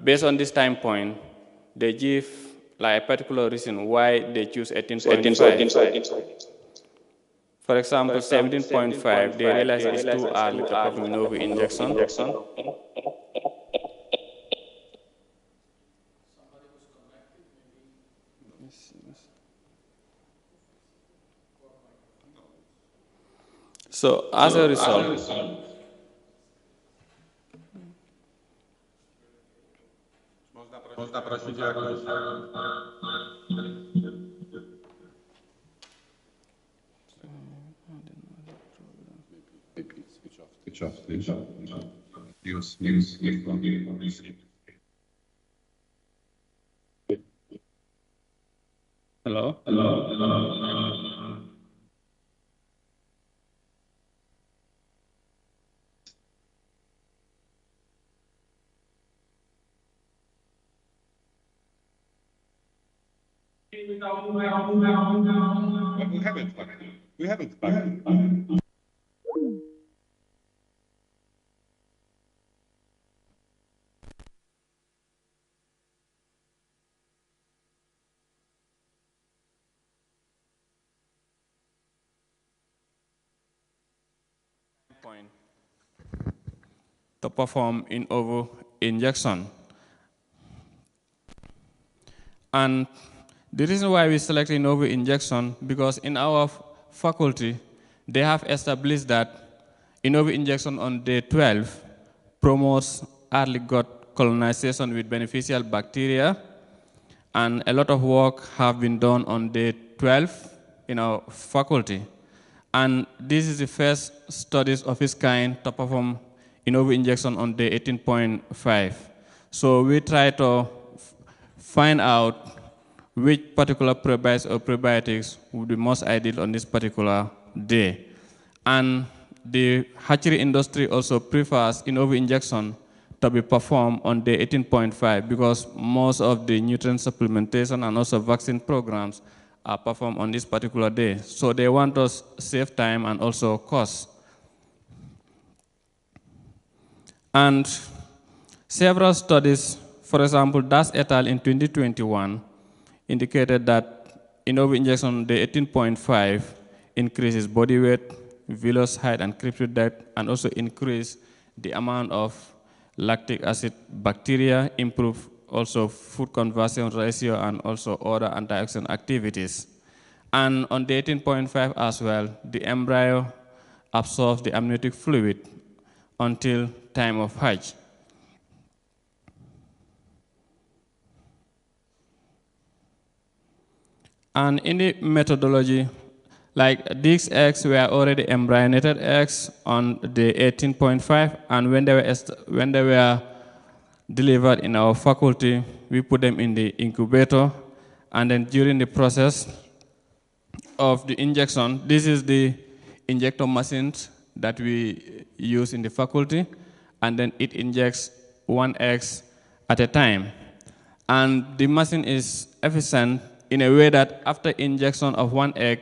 based on this time point, they give like a particular reason why they choose 18.5. For example, 17.5, they realize it's too early to perform novel injection. So as a result, Można prosić jakoś. Switch off. Use. Hello. We haven't. Point to perform in ovo injection. And the reason why we select in ovo injection, because in our faculty, they have established that in ovo injection on day 12 promotes early gut colonization with beneficial bacteria, and a lot of work have been done on day 12 in our faculty. And this is the first studies of its kind to perform in ovo injection on day 18.5. So we try to find out which particular probiotics or prebiotics would be most ideal on this particular day. And the hatchery industry also prefers in ovo injection to be performed on day 18.5 because most of the nutrient supplementation and also vaccine programs are performed on this particular day. So they want us save time and also cost. And several studies, for example, Das et al. In 2021 indicated that in ovo injection on day 18.5 increases body weight, villus height, and cryptid depth, and also increase the amount of lactic acid bacteria, improve also food conversion ratio, and also other antioxidant activities. And on day 18.5 as well, the embryo absorbs the amniotic fluid until time of hatch. And in the methodology, like these eggs were already embryonated eggs on day 18.5, and when they were delivered in our faculty, we put them in the incubator, and then during the process of the injection, this is the injector machines that we use in the faculty, and then it injects one egg at a time. And the machine is efficient in a way that after injection of one egg,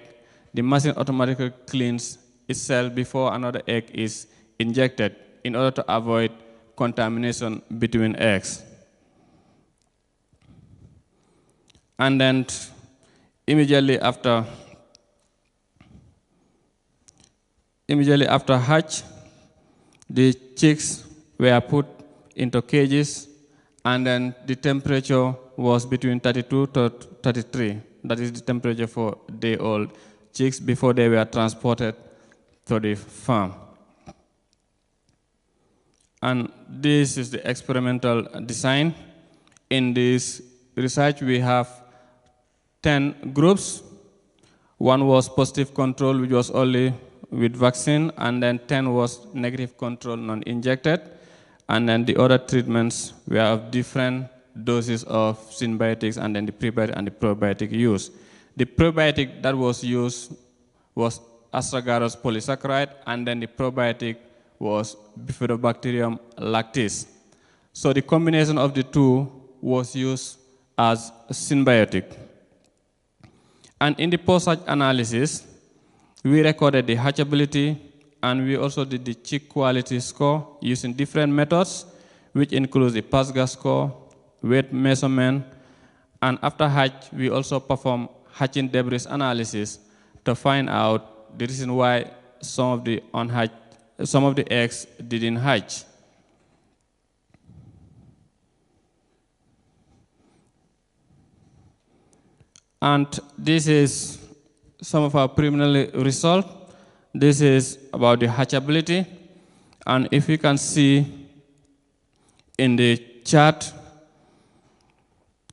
the machine automatically cleans itself before another egg is injected in order to avoid contamination between eggs. And then immediately after hatch, the chicks were put into cages, and then the temperature was between 32 to 33. That is the temperature for day-old chicks before they were transported to the farm. And this is the experimental design. In this research, we have 10 groups. One was positive control, which was only with vaccine, and then 10 was negative control, non-injected. And then the other treatments were of different doses of symbiotics, and then the prebiotic and the probiotic use. The probiotic that was used was Astragalus polysaccharide, and then the probiotic was Bifidobacterium lactis. So the combination of the two was used as a symbiotic. And in the post-hatch analysis, we recorded the hatchability, and we also did the chick quality score using different methods, which includes the Pascal Score, weight measurement, and after hatch, we also perform hatching debris analysis to find out the reason why some of the eggs didn't hatch. And this is some of our preliminary results. This is about the hatchability. And if you can see in the chart,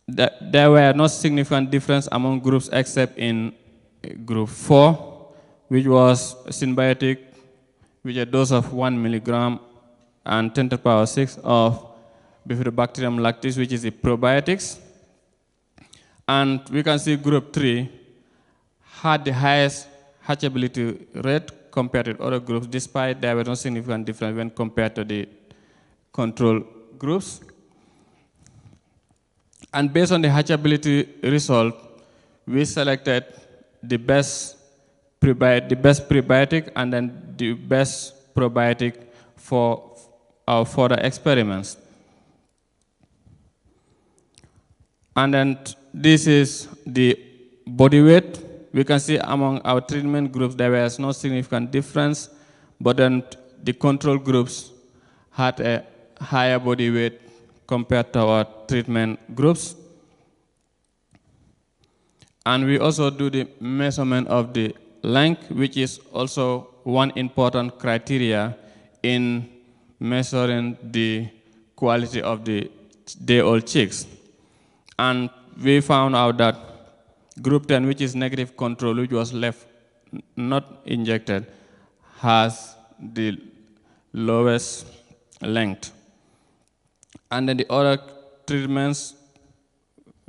that there were no significant difference among groups except in group 4, which was symbiotic with a dose of 1 milligram and 10 to the power 6 of Bifidobacterium lactis, which is the probiotics. And we can see group 3 had the highest hatchability rate compared to other groups, despite there was no significant difference when compared to the control groups. And based on the hatchability result, we selected the best prebiotic and then the best probiotic for our further experiments. And then this is the body weight. We can see among our treatment groups there was no significant difference, but then the control groups had a higher body weight compared to our treatment groups. And we also do the measurement of the length, which is also one important criteria in measuring the quality of the day-old chicks. And we found out that group 10, which is negative control, which was left not injected, has the lowest length. And then the other treatments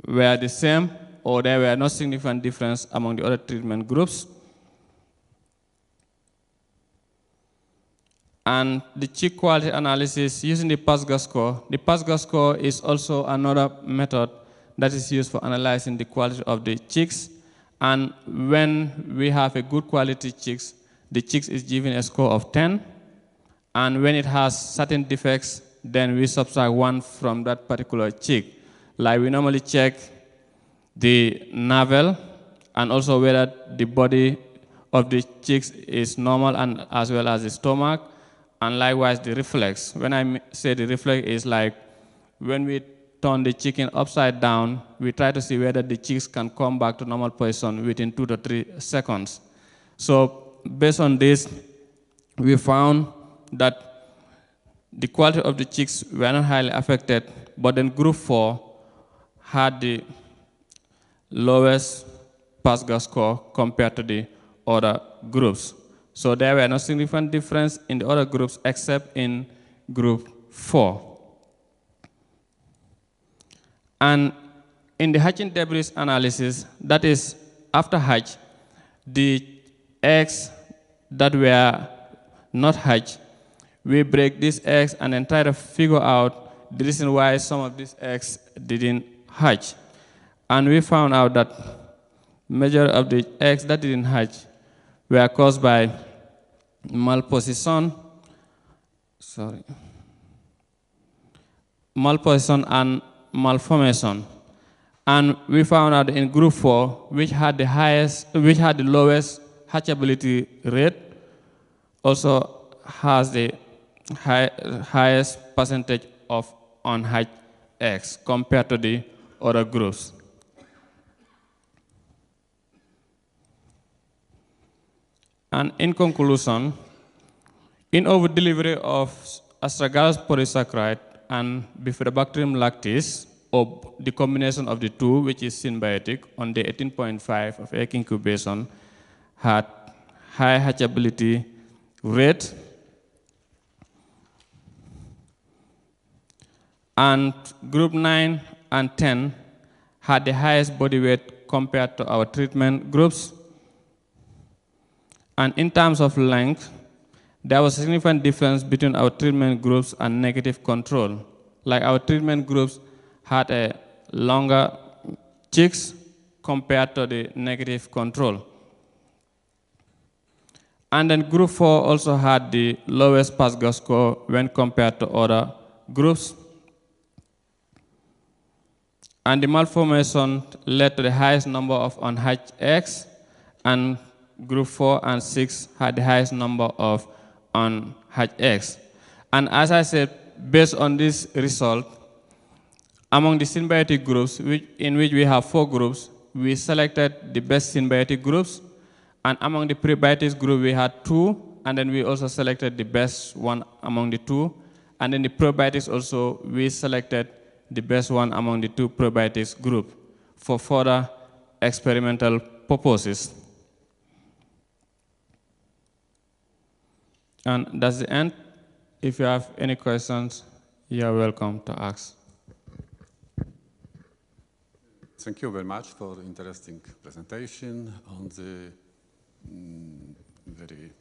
were the same, or there were no significant difference among the other treatment groups. And the chick quality analysis using the Pascal Score. The Pascal Score is also another method that is used for analyzing the quality of the chicks. And when we have a good quality chicks, the chicks is given a score of 10. And when it has certain defects, then we subtract 1 from that particular chick. Like we normally check the navel and also whether the body of the chicks is normal and as well as the stomach, and likewise the reflex. When I say the reflex is like when we turn the chicken upside down, we try to see whether the chicks can come back to normal position within 2 to 3 seconds. So based on this, we found that the quality of the chicks were not highly affected, but then group 4 had the lowest Pascal score compared to the other groups. So there were no significant difference in the other groups except in group 4. And in the hatching debris analysis, that is after hatch, the eggs that were not hatched, we break these eggs and then try to figure out the reason why some of these eggs didn't hatch. And we found out that major of the eggs that didn't hatch were caused by malposition, and malformation. And we found out in group 4, which had the lowest hatchability rate, also has the highest percentage of unhatched eggs compared to the other groups. And in conclusion, in over-delivery of astragalus polysaccharide and Bifidobacterium lactis, or the combination of the two, which is symbiotic, on day 18.5 of egg incubation, had high hatchability rate. And group 9 and 10 had the highest body weight compared to our treatment groups. And in terms of length, there was a significant difference between our treatment groups and negative control. Like our treatment groups had a longer chicks compared to the negative control. And then group 4 also had the lowest Pascal score when compared to other groups. And the malformation led to the highest number of unhatched eggs, and group 4 and 6 had the highest number of unhatched eggs. And as I said, based on this result, among the symbiotic groups, in which we have 4 groups, we selected the best symbiotic groups. And among the prebiotics group, we had 2, and then we also selected the best one among the 2. And then the probiotics also, we selected the best one among the 2 probiotics group for further experimental purposes. And that's the end. If you have any questions, you are welcome to ask. Thank you very much for the interesting presentation on the very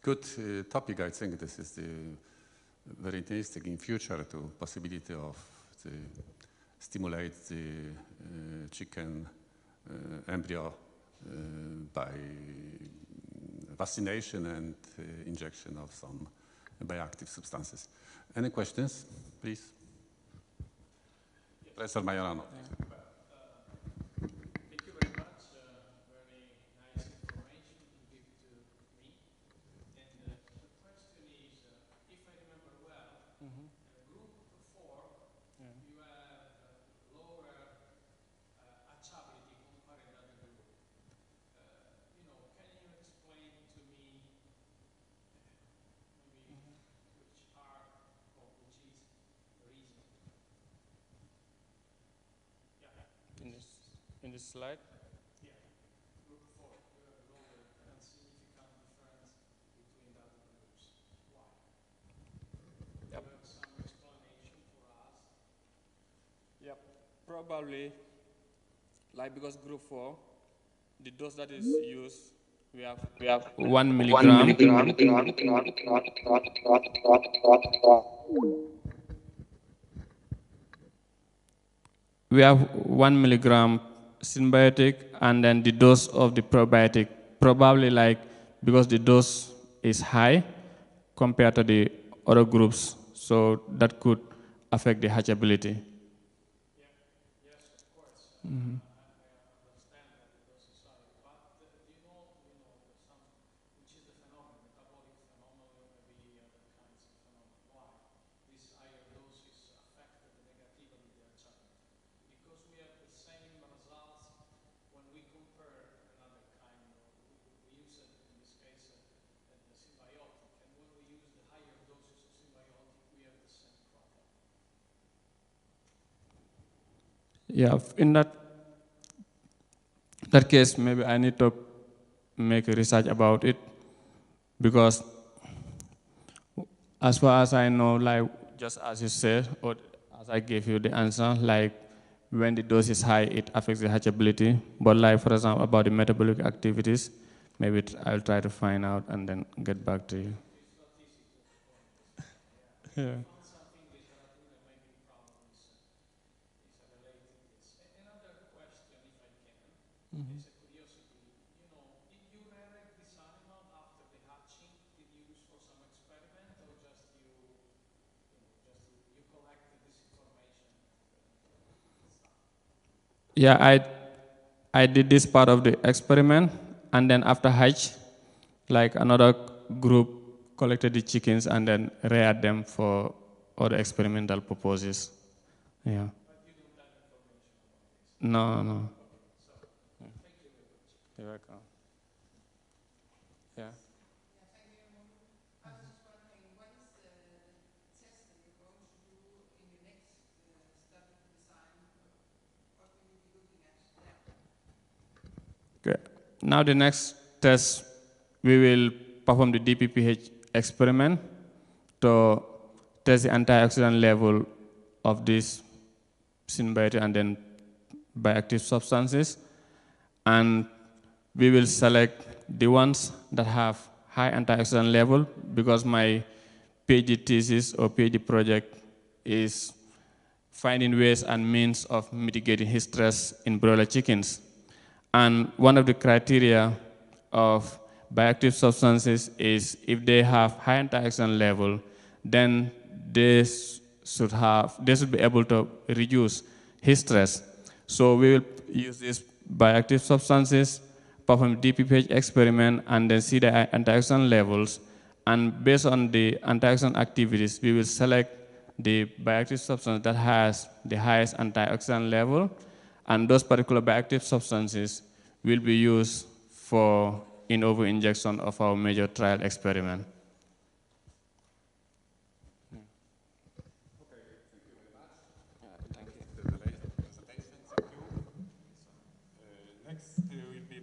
good topic. I think this is the very interesting in future to possibility of stimulate the chicken embryo by vaccination and injection of some bioactive substances. Any questions, please? Professor Majorano. Thank you very much. Very nice information you give to me. And the question is, if I remember well, group 4, you have lower achability compared to other group. Can you explain to me maybe which are or which is the reason? In this slide? Yeah. Group 4, you have lower and significant difference between the other groups. Why? Yep. You have some explanation for us? Yep. Probably, like because group 4, the dose that is used, we have 1 milligram. We have 1 milligram symbiotic, and then the dose of the probiotic, probably like because the dose is high compared to the other groups, so that could affect the hatchability. Yeah. Yes, of course. I understand that the dose is high, but do you know which is the phenomenon, metabolic phenomenon, maybe other kinds of phenomenon, why this higher doses affect negatively the hatchability? Because we have the same results when we compare another kind of, we use it in this case the symbiotic, and when we use the higher doses of symbiotic, we have the same problem. Yeah, in that case, maybe I need to make a research about it, because as far as I know, like just as you said, or as I gave you the answer, like when the dose is high, it affects the hatchability. But like, for example, about the metabolic activities, maybe I'll try to find out and then get back to you. Yeah. Another question, if I can, is a curiosity. Did you resurrect this animal after the hatching? Did you use for some experiment, or just you collected this information? Yeah, I did this part of the experiment, and then after hatch, like another group collected the chickens and then reared them for other experimental purposes. Yeah. But you don't have information about this? No. So, thank you very much. You're welcome. Yeah. Thank you. I was just wondering, what is the test that you're going to do in your next study design? What will you be looking at there? Okay. Now the next test, we will perform the DPPH experiment to test the antioxidant level of this symbiotic and then bioactive substances. And we will select the ones that have high antioxidant level, because my PhD thesis or PhD project is finding ways and means of mitigating heat stress in broiler chickens. And one of the criteria of bioactive substances is if they have high antioxidant level, then they they should be able to reduce his stress. So we will use these bioactive substances, perform DPPH experiment, and then see the antioxidant levels. And based on the antioxidant activities, we will select the bioactive substance that has the highest antioxidant level, and those particular bioactive substances will be used for in ovo injection of our major trial experiment. Next will be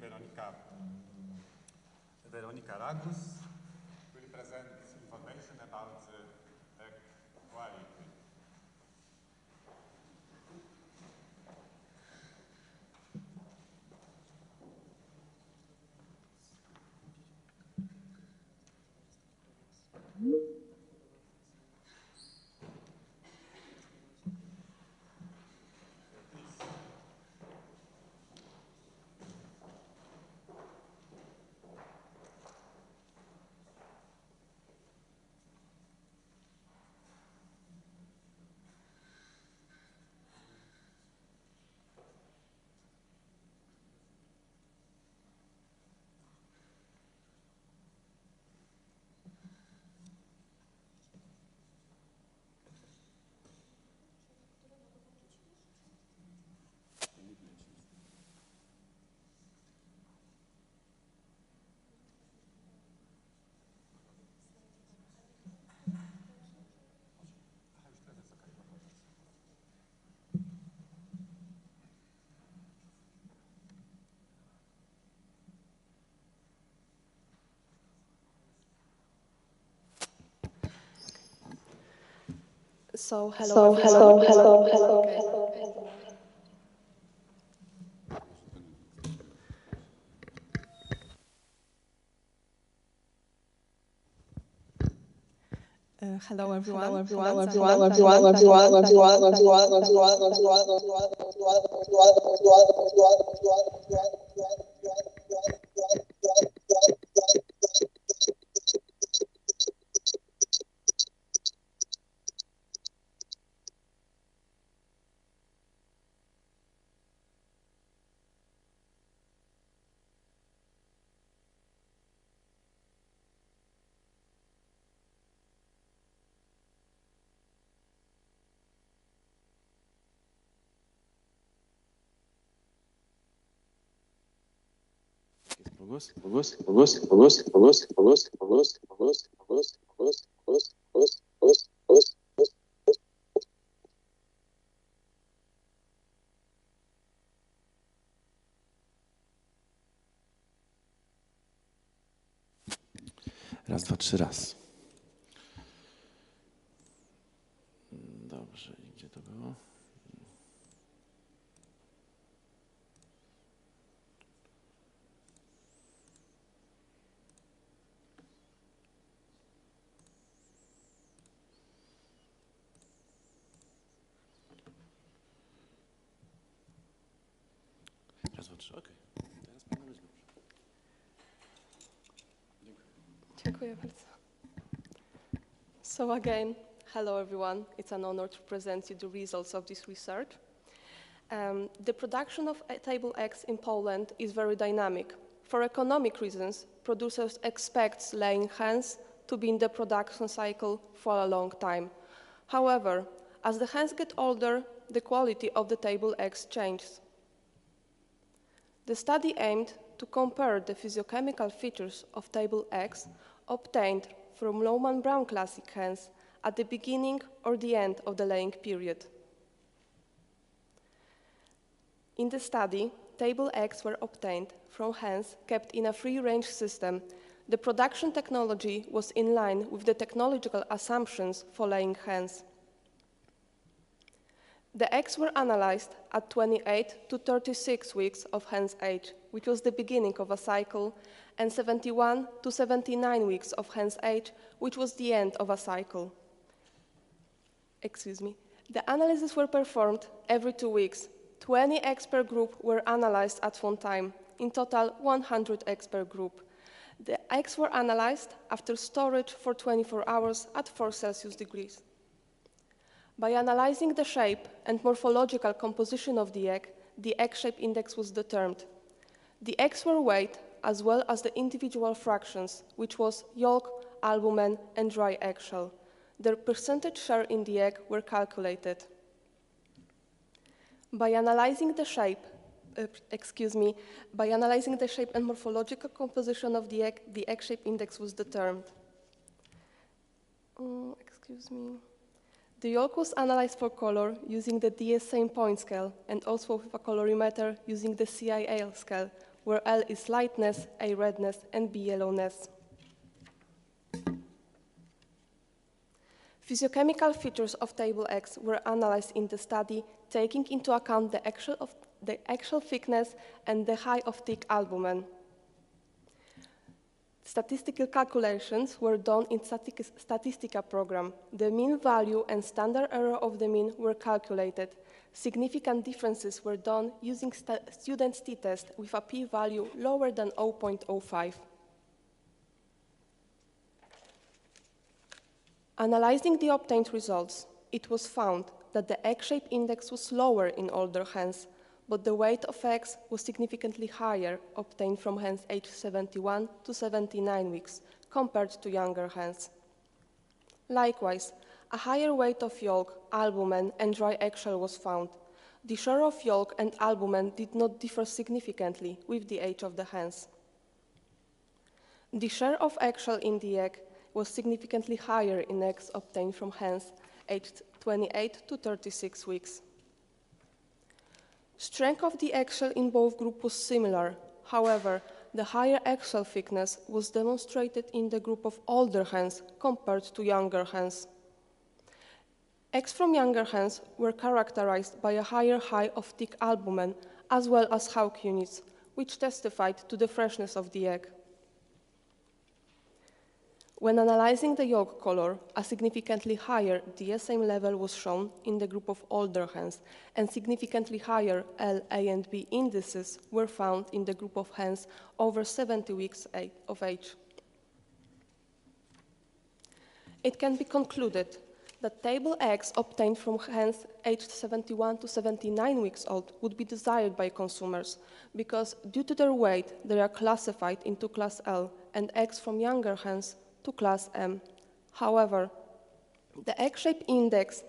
Veronica Ragus will present information about egg quality. So hello, hello. Hello everyone. Raz, dwa, trzy, raz. Dobrze, gdzie to było? Raz, dwa, trzy, okej. Teraz powinno być dobrze. Dziękuję bardzo. So again, hello everyone. It's an honor to present you the results of this research. The production of table X in Poland is very dynamic. For economic reasons, producers expect laying hens to be in the production cycle for a long time. However, as the hens get older, the quality of the table X changes. The study aimed to compare the physiochemical features of table X obtained from Lohmann-Brown classic hens at the beginning or the end of the laying period. In the study, table X were obtained from hens kept in a free-range system. The production technology was in line with the technological assumptions for laying hens. The eggs were analyzed at 28 to 36 weeks of hen's age, which was the beginning of a cycle, and 71 to 79 weeks of hen's age, which was the end of a cycle. Excuse me. The analyses were performed every 2 weeks. 20 eggs per group were analyzed at one time. In total, 100 eggs per group. The eggs were analyzed after storage for 24 hours at 4 Celsius degrees. By analyzing the shape and morphological composition of the egg shape index was determined. The eggs were weighed as well as the individual fractions, which was yolk, albumen, and dry eggshell. Their percentage share in the egg were calculated. By analyzing the shape and morphological composition of the egg shape index was determined. The yolk was analyzed for color using the DS-same point scale and also with a colorimeter using the CIL scale, where L is lightness, A redness, and B yellowness. Physiochemical features of table X were analyzed in the study, taking into account the eggshell thickness and the height of thick albumen. Statistical calculations were done in Statistica program. The mean value and standard error of the mean were calculated. Significant differences were done using student's t-test with a p-value lower than 0.05. Analyzing the obtained results, it was found that the egg shape index was lower in older hens, but the weight of eggs was significantly higher, obtained from hens aged 71 to 79 weeks, compared to younger hens. Likewise, a higher weight of yolk, albumen, and dry eggshell was found. The share of yolk and albumen did not differ significantly with the age of the hens. The share of eggshell in the egg was significantly higher in eggs obtained from hens aged 28 to 36 weeks. Strength of the eggshell in both groups was similar. However, the higher eggshell thickness was demonstrated in the group of older hens compared to younger hens. Eggs from younger hens were characterized by a higher height of thick albumen as well as Hawk units, which testified to the freshness of the egg. When analyzing the yolk color, a significantly higher DSM level was shown in the group of older hens, and significantly higher L, A, and B indices were found in the group of hens over 70 weeks of age. It can be concluded that table eggs obtained from hens aged 71 to 79 weeks old would be desired by consumers because due to their weight, they are classified into class L, and eggs from younger hens to class M. However, the egg shape index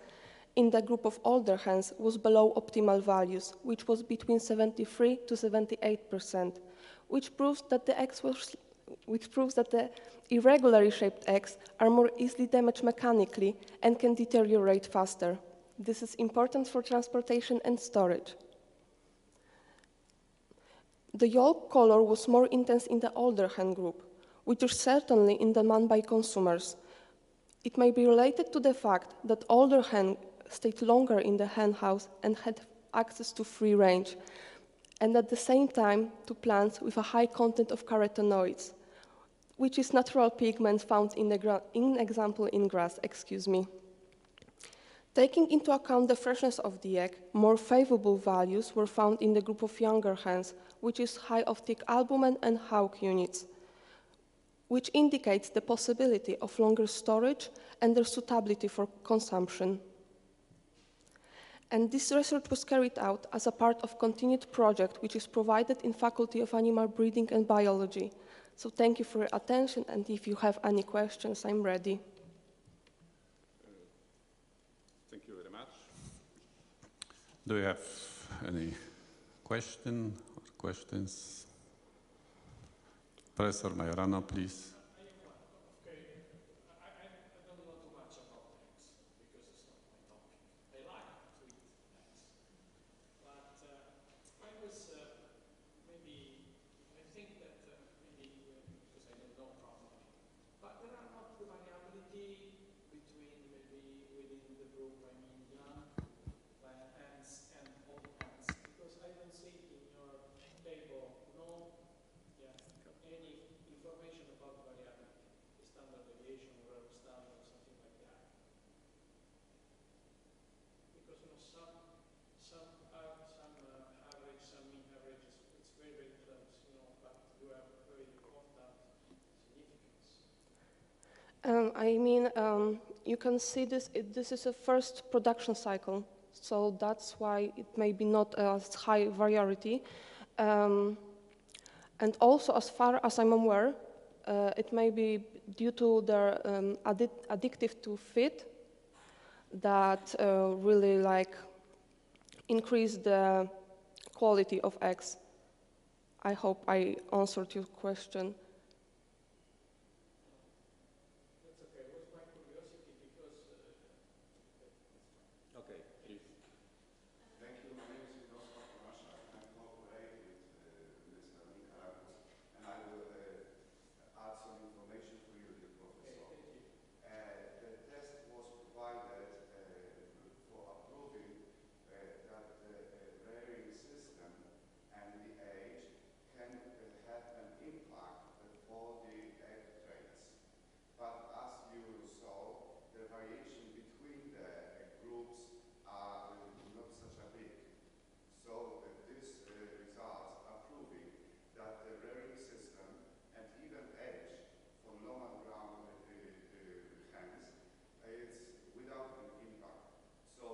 in the group of older hens was below optimal values, which was between 73 to 78%, which proves that the irregularly shaped eggs are more easily damaged mechanically and can deteriorate faster. This is important for transportation and storage. The yolk color was more intense in the older hen group, which is certainly in demand by consumers. It may be related to the fact that older hen stayed longer in the hen house and had access to free range, and at the same time to plants with a high content of carotenoids, which is natural pigment found in grass. Taking into account the freshness of the egg, more favorable values were found in the group of younger hens, which is high of thick albumen and Hawk units, which indicates the possibility of longer storage and their suitability for consumption. And this research was carried out as a part of continued project which is provided in Faculty of Animal Breeding and Biology. So thank you for your attention, and if you have any questions, I'm ready. Thank you very much. Do you have any questions? Professor Majorano, please. you can see this, this is a first production cycle, so that's why it may be not as high variety. And also, as far as I'm aware, it may be due to their addictive to feed that really like increase the quality of eggs. I hope I answered your question. That's okay. It was my curiosity because. Okay, please. Thank you. My name is Bydgoszcz from Russia. I cooperate with Mr. Nicaragua, and I will add some information for you, dear Professor. The test was provided for approving that the rearing system and the age can have an impact for the egg traits. But as you saw, the variation between the groups are not such a big. So this results are proving that the rearing system and even age for normal ground hens is without an impact. So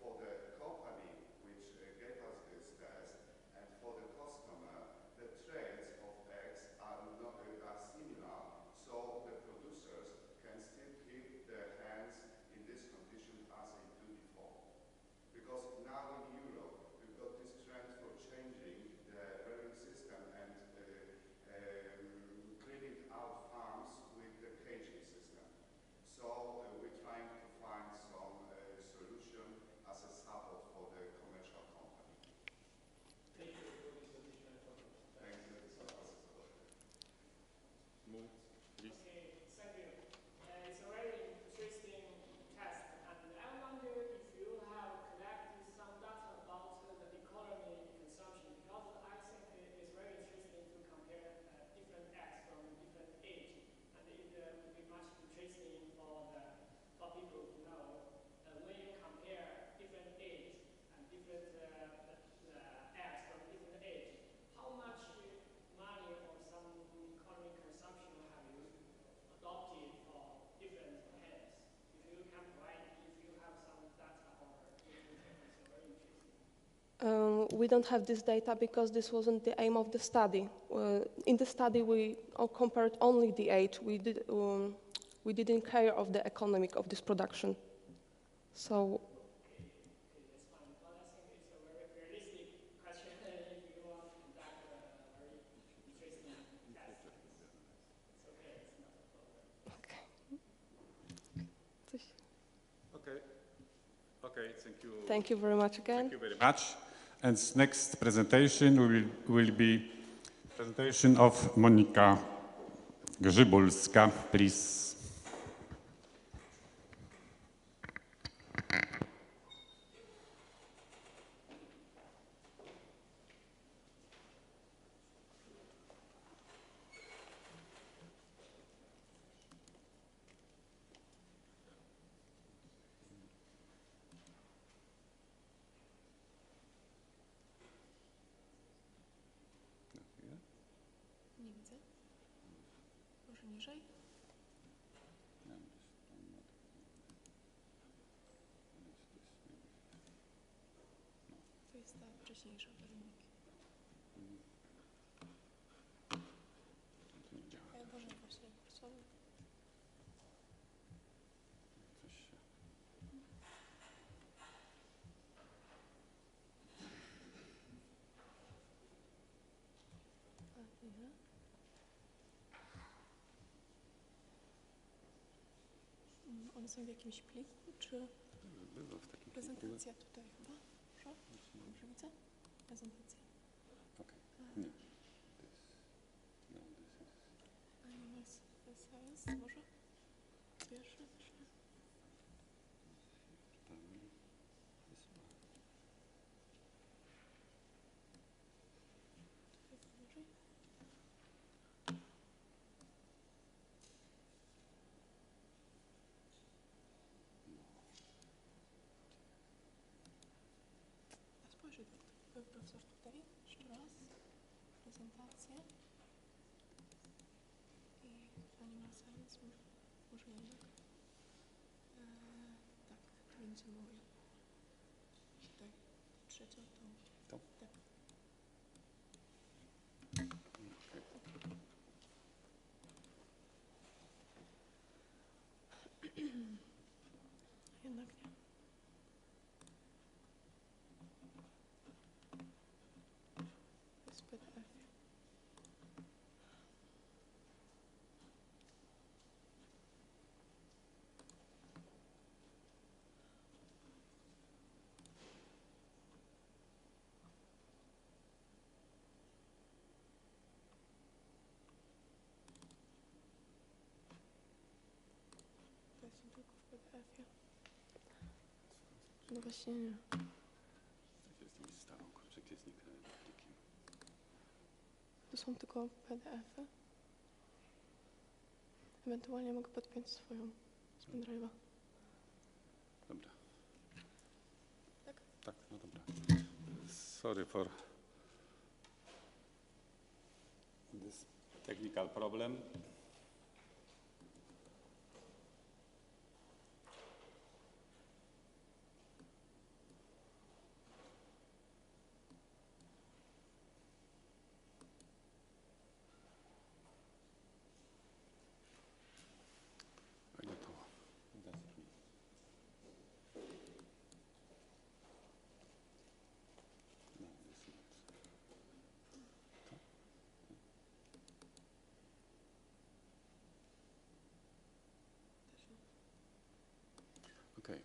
for the company which gave us this test and for the customer, the traits of eggs are similar. So the producers can still keep their hens in this condition as they do before. Because now in Europe, we've got this trend for changing the rearing system and cleaning out farms with the caging system. So we're trying to find some solution as a support for the commercial company. Thank you for this additional information. Thank you. Move, please. Okay, thank you. It's a very interesting test, and I wonder if you have collected some data about the economy consumption, because I think it's very interesting to compare different eggs from different age, and it would be much interesting for people to know when you compare different age and different eggs from different age, how much money or some economic consumption have you adopted for different hens? If you can provide, if you have some data or it's very interesting. We don't have this data because this wasn't the aim of the study. In the study, we compared only the age. We didn't care of the economic of this production. So. Okay, that's fine. But I think it's a very realistic question if you want to conduct a very interesting test. It's okay, it's not a problem. Okay. Okay, thank you. Thank you very much again. Thank you very much. And next presentation will be presentation of Monika Grzybulska, please. Nie widzę. Może niżej? To jest ta wcześniejsza Weroniki. Może właśnie kursor. One są w jakimś pliku, czy prezentacja tutaj chyba? Proszę? Dobrze widzę? Prezentacja. Animal Science, może? Pierwszy? Spojrzę, profesor tutaj jeszcze raz, prezentację i Animal Science, może jednak. będzie moja. Tutaj. Trzecią tą. To? Tak. Jednak nie. To jest PDF. To jest tylko w PDF-ie. No właśnie nie. To są tylko PDF-y. Ewentualnie mogę podpiąć swoją z pendrive'a. Dobra. Tak? Tak, no dobra. Sorry for this technical problem. Okay.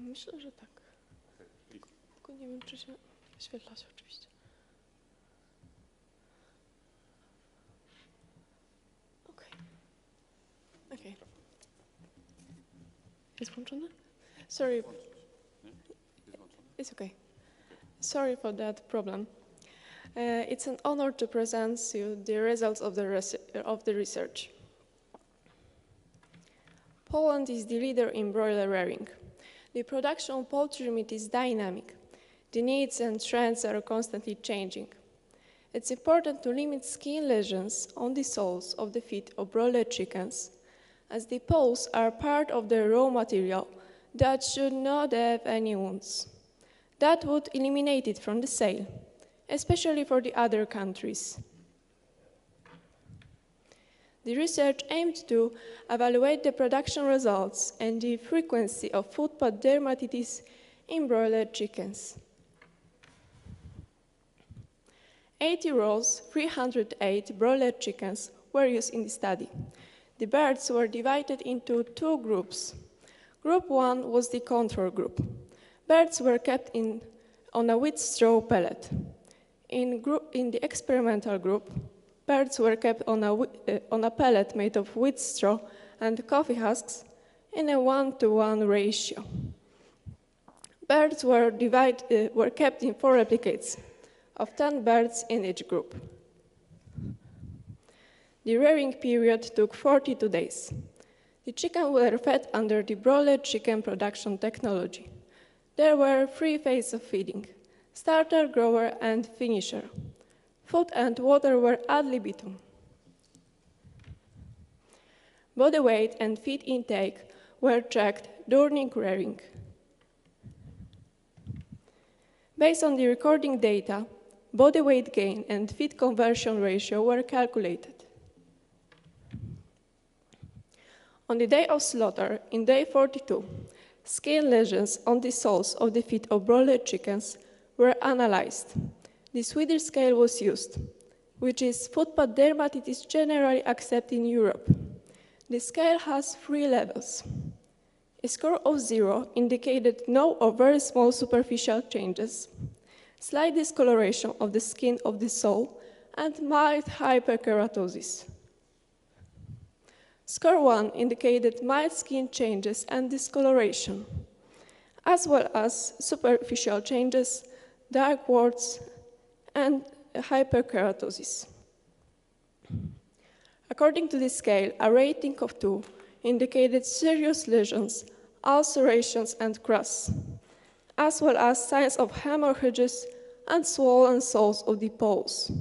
Myślę, że tak. Tylko nie wiem, czy się wyświetla się oczywiście. Okej. Okej. Jest włączone? Sorry. It's okay. Sorry for that problem. It's an honor to present you the results of the research. Poland is the leader in broiler rearing. The production of poultry meat is dynamic. The needs and trends are constantly changing. It's important to limit skin lesions on the soles of the feet of broiler chickens, as the paws are part of the raw material that should not have any wounds. That would eliminate it from the sale, especially for the other countries. The research aimed to evaluate the production results and the frequency of footpath dermatitis in broiler chickens. 80 rows, 308 broiler chickens were used in the study. The birds were divided into two groups. Group 1 was the control group. Birds were kept on a wheat straw pellet. In the experimental group, birds were kept on a pellet made of wheat straw and coffee husks in a 1-to-1 ratio. Birds were kept in 4 replicates of 10 birds in each group. The rearing period took 42 days. The chickens were fed under the broiler chicken production technology. There were 3 phases of feeding: starter, grower, and finisher. Food and water were ad libitum. Body weight and feed intake were checked during rearing. Based on the recording data, body weight gain and feed conversion ratio were calculated. On the day of slaughter, in day 42, skin lesions on the soles of the feet of broiler chickens were analyzed. The Swedish scale was used, which is footpath dermatitis generally accepted in Europe. The scale has 3 levels. A score of 0 indicated no or very small superficial changes, slight discoloration of the skin of the sole, and mild hyperkeratosis. Score 1 indicated mild skin changes and discoloration, as well as superficial changes, dark warts, and hyperkeratosis. According to this scale, a rating of 2 indicated serious lesions, ulcerations, and cracks, as well as signs of hemorrhages and swollen soles of the poles.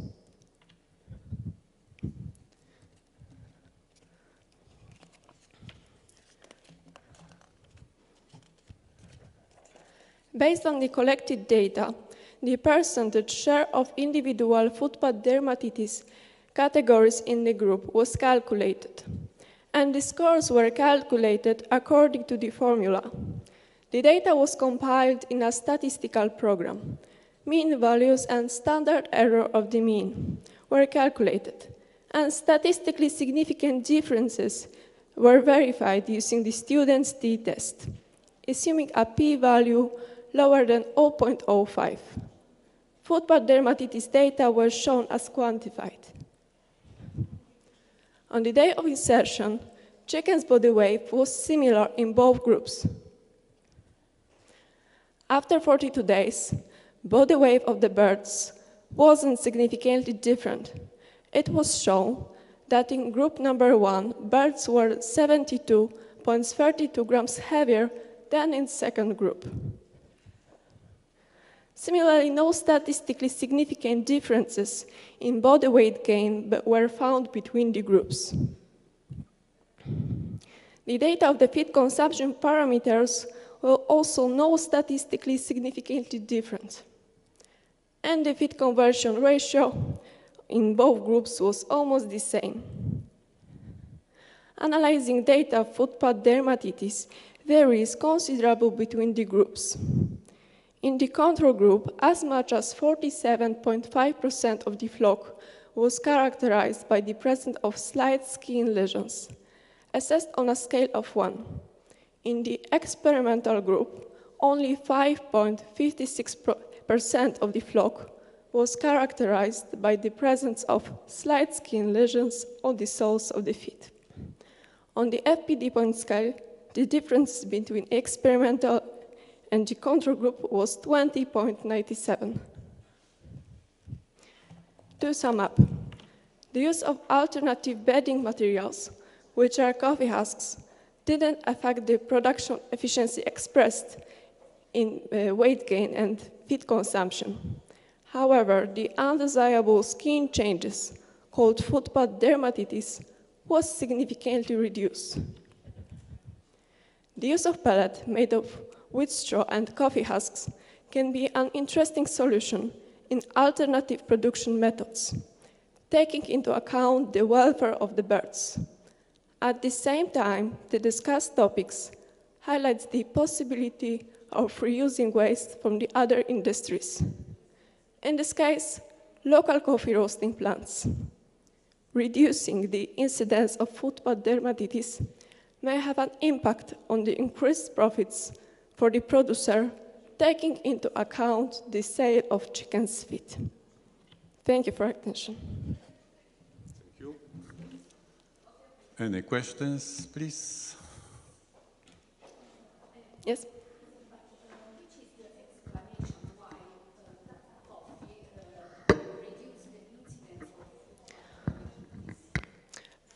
Based on the collected data, the percentage share of individual footpath dermatitis categories in the group was calculated, and the scores were calculated according to the formula. The data was compiled in a statistical program. Mean values and standard error of the mean were calculated, and statistically significant differences were verified using the student's t-test, assuming a p-value lower than 0.05. Footpath dermatitis data were shown as quantified. On the day of insertion, chicken's body weight was similar in both groups. After 42 days, body weight of the birds wasn't significantly different. It was shown that in group number 1, birds were 72.32 grams heavier than in second group. Similarly, no statistically significant differences in body weight gain were found between the groups. The data of the feed consumption parameters were also not statistically significantly different, and the feed conversion ratio in both groups was almost the same. Analyzing data of footpath dermatitis varies considerably between the groups. In the control group, as much as 47.5% of the flock was characterized by the presence of slight skin lesions, assessed on a scale of 1. In the experimental group, only 5.56% of the flock was characterized by the presence of slight skin lesions on the soles of the feet. On the FPD point scale, the difference between experimental and the control group was 20.97. To sum up, the use of alternative bedding materials, which are coffee husks, didn't affect the production efficiency expressed in weight gain and feed consumption. However, the undesirable skin changes, called footpath dermatitis, was significantly reduced. The use of pellet made of wheat straw and coffee husks can be an interesting solution in alternative production methods, taking into account the welfare of the birds. At the same time, the discussed topics highlights the possibility of reusing waste from the other industries. In this case, local coffee roasting plants. Reducing the incidence of footpath dermatitis may have an impact on the increased profits for the producer, taking into account the sale of chicken's feet. Thank you for your attention. Thank you. Any questions, please? Yes?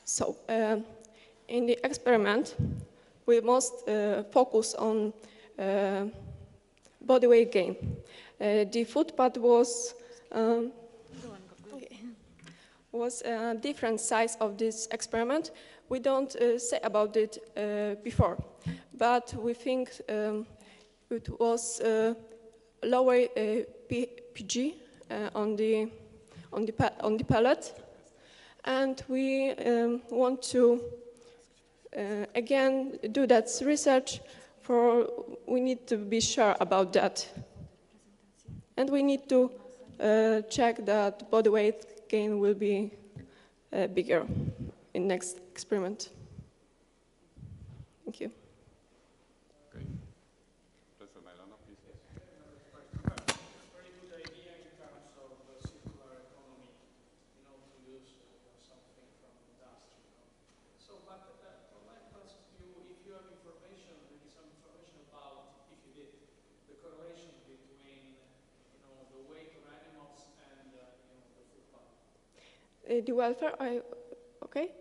So, in the experiment, we must focus on body weight gain. The footpath was a different size of this experiment. We don't say about it before, but we think it was lower PG on the palette, and we want to again do that research. We need to be sure about that. And we need to check that body weight gain will be bigger in next experiment. Thank you. Okay. Professor Mailano, please. Very good idea in terms of circular economy, to use something from industry. So, but I'd like to ask you if you have information, maybe some information about, if you did, the correlation between, the weight of animals and, the footpath. The welfare, okay?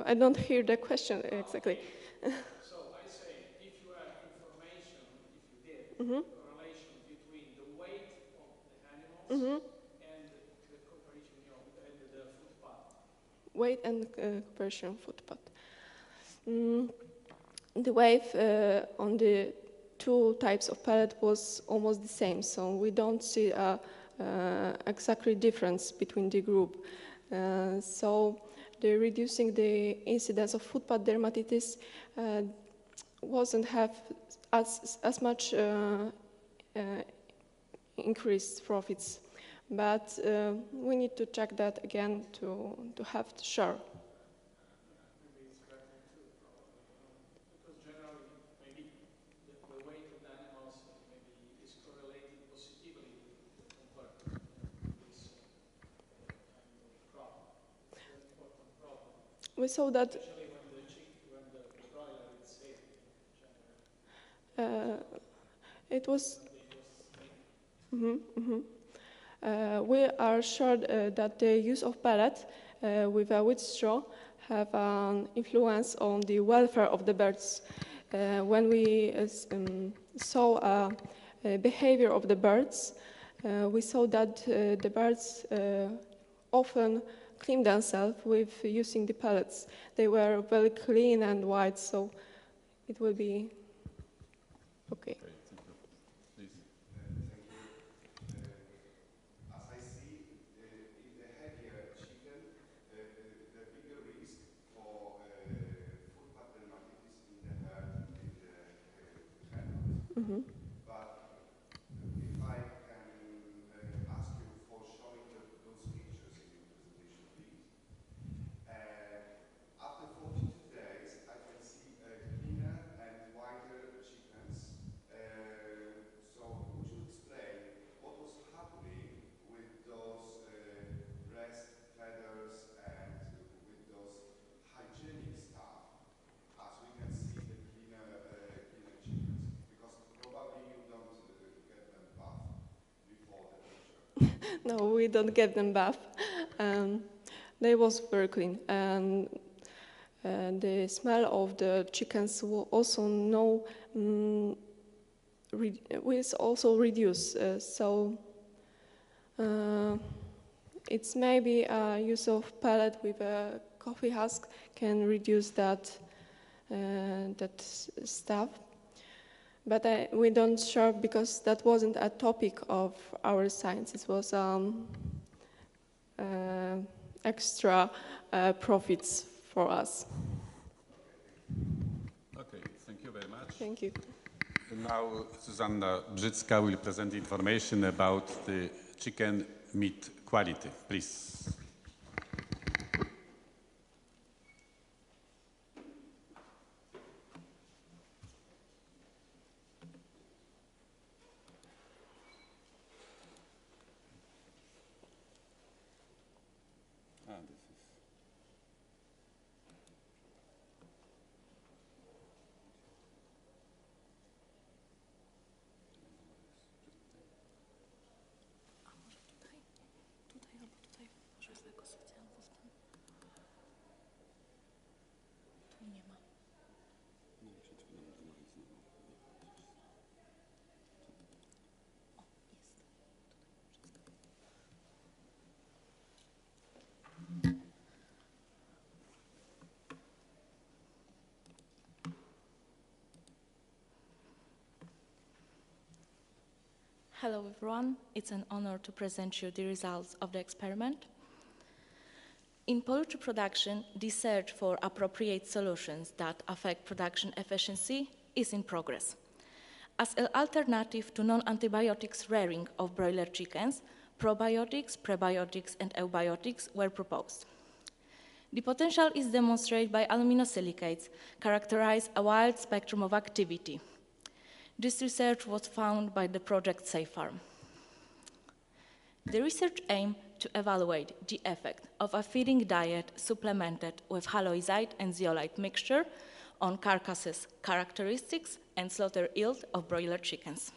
I don't hear the question exactly. So I say, if you have information, if you did, correlation between the weight of the animals and the comparison, and the footpath. Weight and comparison footpath. The weight on the two types of pellet was almost the same, so we don't see exactly difference between the group. So the reducing the incidence of footpath dermatitis wasn't have as much increased profits, but we need to check that again to have sure. Maybe it's correctly too, because generally maybe the weight of the animals maybe is correlated positively compared to this kind of problem. It's an important problem. We saw that Especially when the broiler is safe in general. it was. We are sure that the use of pellet with a wheat straw have an influence on the welfare of the birds. When we saw behavior of the birds, we saw that the birds often clean themselves with using the pellets. They were very clean and white, so it will be okay. As I see, in the heavier chicken, the bigger risk for footpath dermatitis in the herd in the animals. But if I can ask you for showing those pictures in your presentation, please. After 42 days, I can see cleaner and whiter chickens. So would you explain what was happening with those breast feathers and with those hygienic stuff, as we can see the cleaner chickens? Because probably you don't get them buff before the picture. No, we don't get them bath. They was very clean, and the smell of the chickens will also was also reduced. So it's maybe a use of pellet with a coffee husk can reduce that stuff. But we don't sure because that wasn't a topic of our science. It was extra profits for us. Okay, thank you very much. Thank you. Now Zuzanna Bydgoszcz will present information about the chicken meat quality. Please. Hello everyone, it's an honor to present you the results of the experiment. In poultry production, the search for appropriate solutions that affect production efficiency is in progress. As an alternative to non-antibiotics rearing of broiler chickens, probiotics, prebiotics and eubiotics were proposed. The potential is demonstrated by aluminosilicates, characterize a wide spectrum of activity. This research was found by the project Safe Farm. The research aimed to evaluate the effect of a feeding diet supplemented with haloizide and zeolite mixture on carcasses characteristics and slaughter yield of broiler chickens.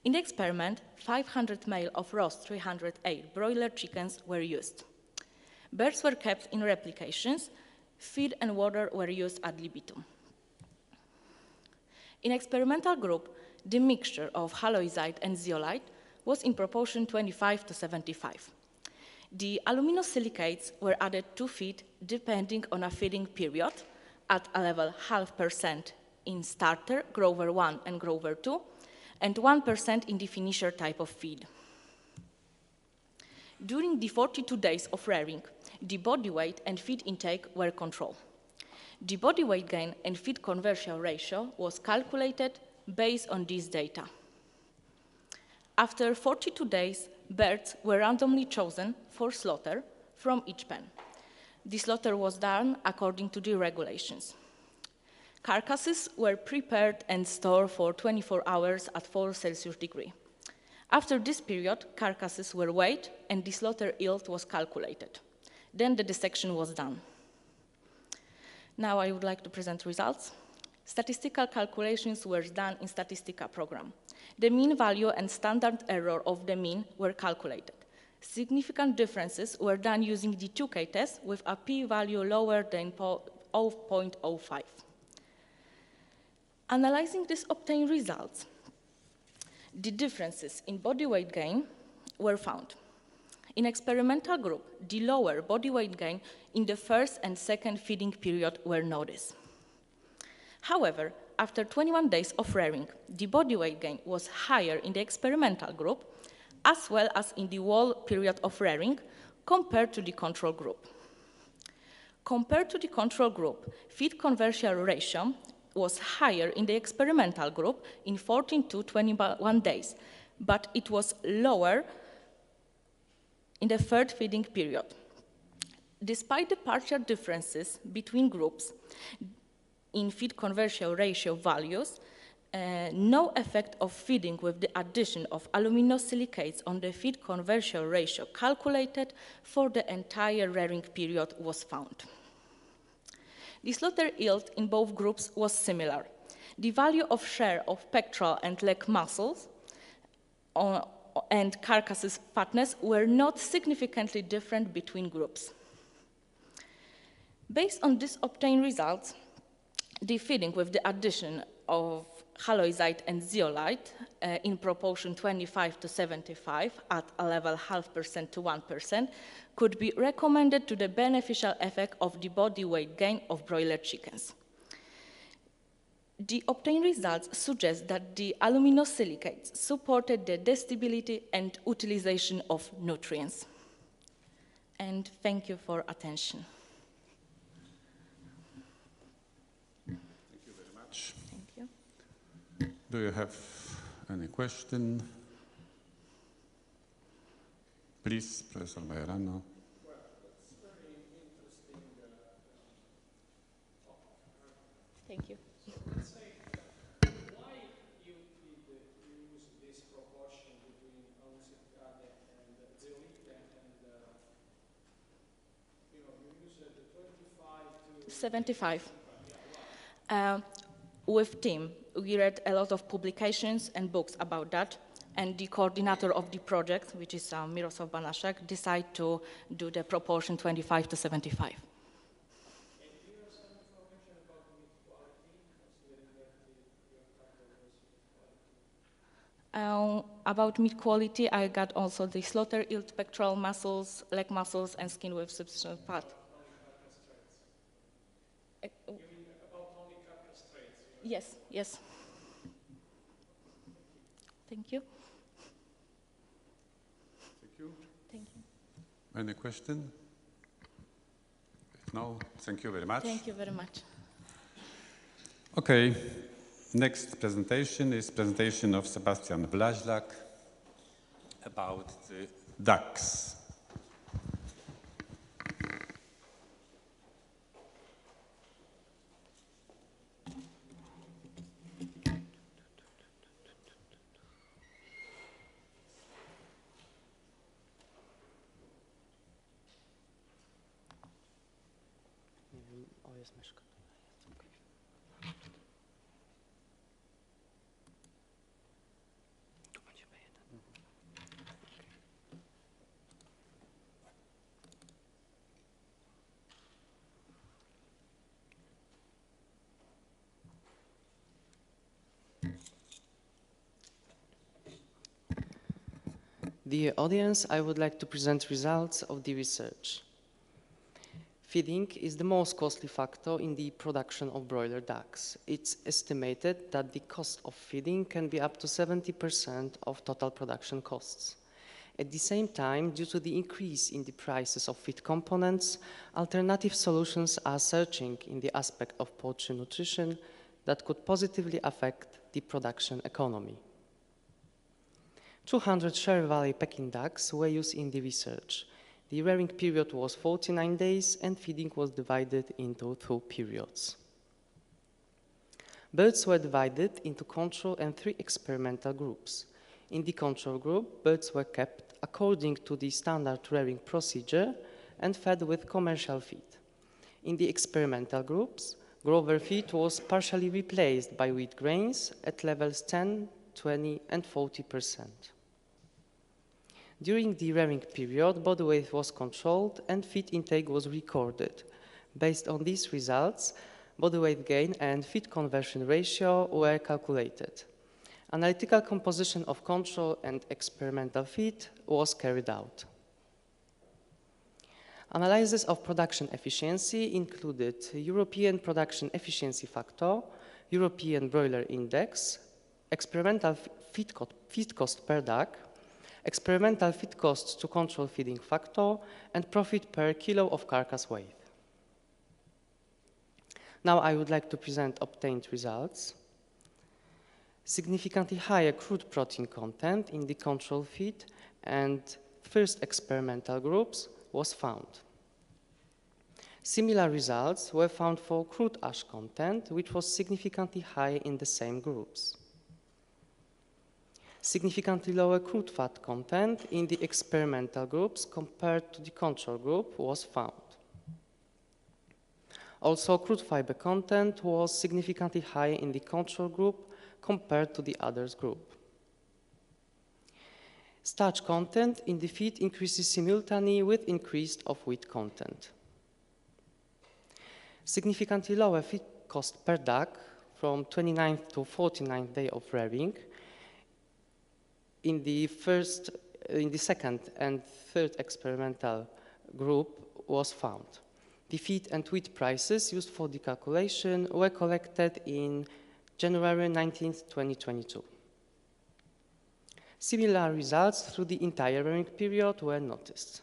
In the experiment, 500 male of roast 308 broiler chickens were used. Birds were kept in replications, feed and water were used ad libitum. In experimental group, the mixture of haloizide and zeolite was in proportion 25 to 75. The aluminosilicates were added to feed depending on a feeding period at a level 0.5% in starter, Grover 1 and Grover 2, and 1% in the finisher type of feed. During the 42 days of rearing, the body weight and feed intake were controlled. The body weight gain and feed conversion ratio was calculated based on this data. After 42 days, birds were randomly chosen for slaughter from each pen. The slaughter was done according to the regulations. Carcasses were prepared and stored for 24 hours at 4 Celsius degree. After this period, carcasses were weighed and the slaughter yield was calculated. Then the dissection was done. Now I would like to present results. Statistical calculations were done in Statistica program. The mean value and standard error of the mean were calculated. Significant differences were done using the 2K test with a p-value lower than 0.05. Analyzing these obtained results, the differences in body weight gain were found. In experimental group, the lower body weight gain in the first and second feeding period were noticed. However, after 21 days of rearing, the body weight gain was higher in the experimental group as well as in the whole period of rearing compared to the control group. Compared to the control group, feed conversion ratio was higher in the experimental group in 14 to 21 days, but it was lower in the third feeding period. Despite the partial differences between groups in feed conversion ratio values, no effect of feeding with the addition of aluminosilicates on the feed conversion ratio calculated for the entire rearing period was found. The slaughter yield in both groups was similar. The value of share of pectoral and leg muscles and carcasses fatness were not significantly different between groups. Based on these obtained results, the feeding with the addition of haloizide and zeolite in proportion 25 to 75 at a level 0.5% to 1% could be recommended to the beneficial effect of the body weight gain of broiler chickens. The obtained results suggest that the aluminosilicates supported the digestibility and utilization of nutrients. And thank you for attention. Thank you very much. Thank you. Do you have any question? Please, Professor Majorano. Well, it's very interesting topic. Thank you. So let's say, why you use this proportion between aluminosilicates and zeolite and you use the 25 to 75. With team, we read a lot of publications and books about that, and the coordinator of the project, which is Mirosław Banaszek, decided to do the proportion 25 to 75. And do you have some information about meat quality, considering that your factor was quality? About meat quality, I got also the slaughter yield, pectoral muscles, leg muscles, and skin with substantial fat. You mean about only carcass traits? Yes, yes. Thank you. Thank you. Thank you. Any question? If no, thank you very much. Thank you very much. Okay, next presentation is presentation of Sebastian Vladluk about the ducks. O, jest myszka. Tu będzie B1. Dear audience, I would like to present results of the research. Feeding is the most costly factor in the production of broiler ducks. It's estimated that the cost of feeding can be up to 70% of total production costs. At the same time, due to the increase in the prices of feed components, alternative solutions are searching in the aspect of poultry nutrition that could positively affect the production economy. 200 Shire Valley Peking ducks were used in the research. The rearing period was 49 days and feeding was divided into 2 periods. Birds were divided into control and 3 experimental groups. In the control group, birds were kept according to the standard rearing procedure and fed with commercial feed. In the experimental groups, grower feed was partially replaced by wheat grains at levels 10, 20 and 40%. During the rearing period, body weight was controlled and feed intake was recorded. Based on these results, body weight gain and feed conversion ratio were calculated. Analytical composition of control and experimental feed was carried out. Analysis of production efficiency included European Production Efficiency Factor, European Broiler Index, experimental feed cost per duck, experimental feed costs to control feeding factor, and profit per kilo of carcass weight. Now I would like to present obtained results. Significantly higher crude protein content in the control feed and first experimental groups was found. Similar results were found for crude ash content, which was significantly high in the same groups. Significantly lower crude fat content in the experimental groups compared to the control group was found. Also, crude fiber content was significantly high in the control group compared to the others group. Starch content in the feed increases simultaneously with increase of wheat content. Significantly lower feed cost per duck from 29th to 49th day of rearing in the second and third experimental group was found. The feed and wheat prices used for the calculation were collected in January 19, 2022. Similar results through the entire rearing period were noticed.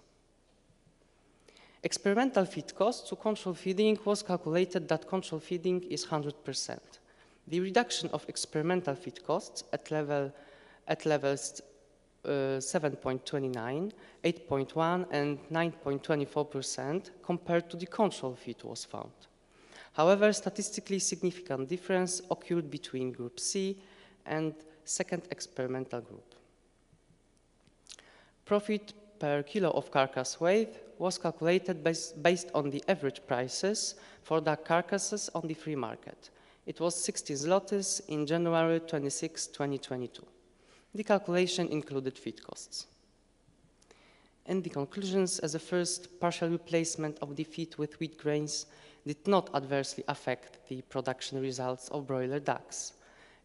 Experimental feed cost to control feeding was calculated that control feeding is 100%. The reduction of experimental feed costs at levels 7.29, 8.1 and 9.24% compared to the control feed was found. However, statistically significant difference occurred between Group C and second experimental group. Profit per kilo of carcass weight was calculated based on the average prices for duck carcasses on the free market. It was 60 zlotys in January 26, 2022. The calculation included feed costs. And the conclusions, as a first, partial replacement of the feed with wheat grains did not adversely affect the production results of broiler ducks.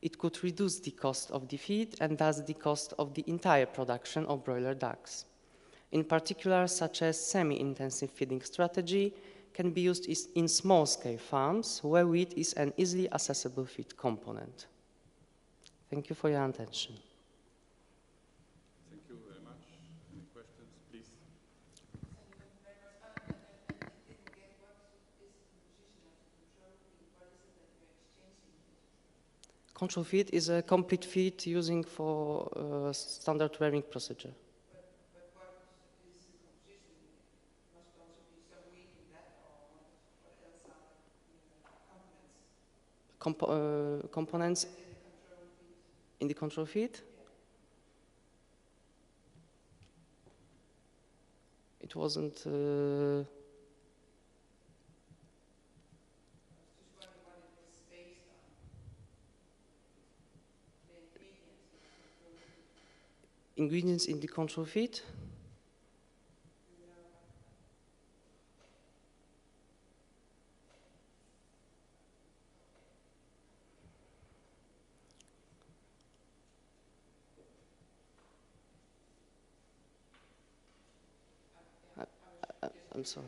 It could reduce the cost of the feed and thus the cost of the entire production of broiler ducks. In particular, such as semi-intensive feeding strategy can be used in small-scale farms where wheat is an easily accessible feed component. Thank you for your attention. Thank you very much. Any questions, please? Control feed is a complete feed using for standard rearing procedure. But what is the composition? Must also be some wheat in that, or what else are the components? Components in the control feed? Yeah. It wasn't. ingredients in the control feed. I'm sorry.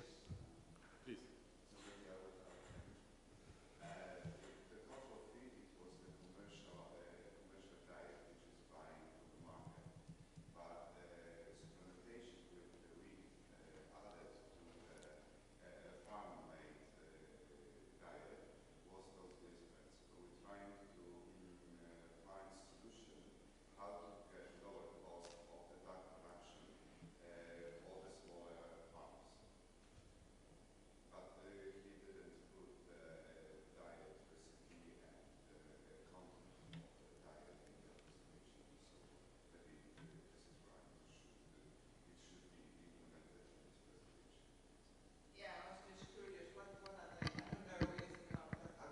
Yeah, I was just curious, what are they? I don't know anything about that.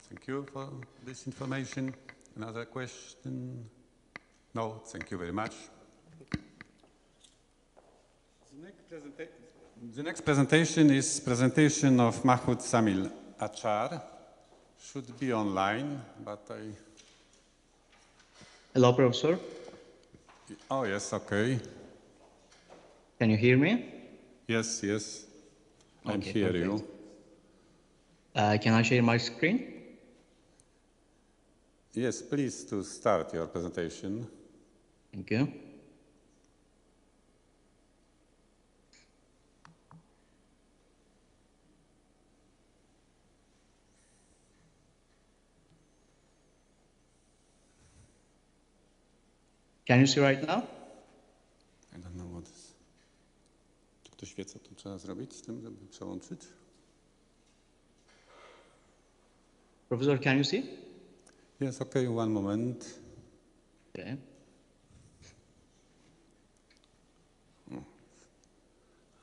Thank you for this information. Another question? No, thank you very much. The next presentation is presentation of Mahmoud Samil Achar. Should be online, but I... Hello, Professor. Oh, yes, okay. Can you hear me? Yes, yes. I Okay, hear perfect. you. Can I share my screen? Yes, please to start your presentation. Thank you. Can you see right now? I don't know what is... Czy ktoś wie, co tu trzeba zrobić z tym, żeby przełączyć? Professor, can you see? Yes, okay, one moment. Okay.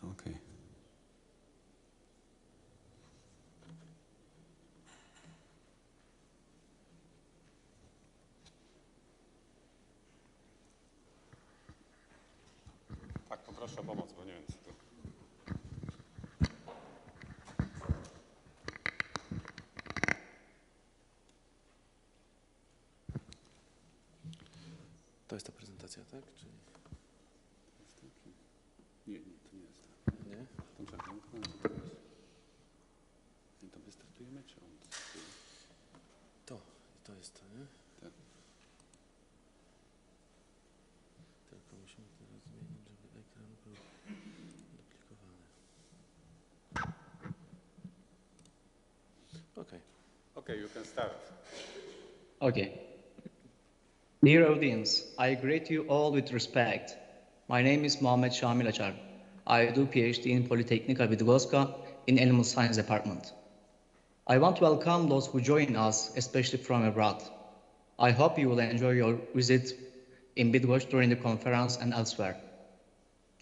Okay. Tak, poproszę o pomoc, bo nie wiem, co to... To jest ta prezentacja, tak? Czy... Nie, to nie jest. Nie? To trzeba zamknąć teraz. I to wystartujemy, czy on startuje? To jest to, nie? Tak. Tylko musimy teraz zmienić, żeby ekran był duplikowany. Okay. Okay, you can start. Okay. Dear audience, I greet you all with respect. My name is Mohamed Shamil Achar. I do PhD in Polytechnica Bydgoszcz in Animal Science Department. I want to welcome those who join us, especially from abroad. I hope you will enjoy your visit in Bydgoszcz during the conference and elsewhere.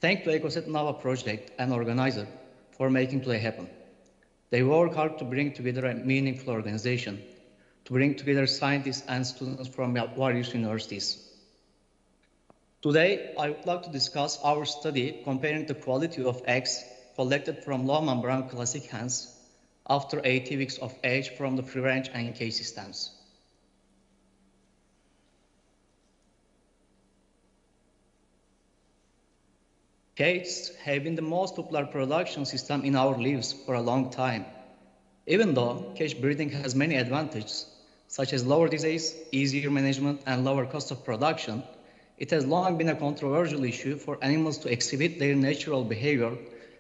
Thank to EcoSET Nova project and organizer for making today happen. They work hard to bring together a meaningful organization, to bring together scientists and students from various universities. Today, I would like to discuss our study comparing the quality of eggs collected from low membrane classic hens after 80 weeks of age from the free-range NK systems. Cages have been the most popular production system in our lives for a long time. Even though cage breeding has many advantages, such as lower disease, easier management, and lower cost of production, it has long been a controversial issue for animals to exhibit their natural behavior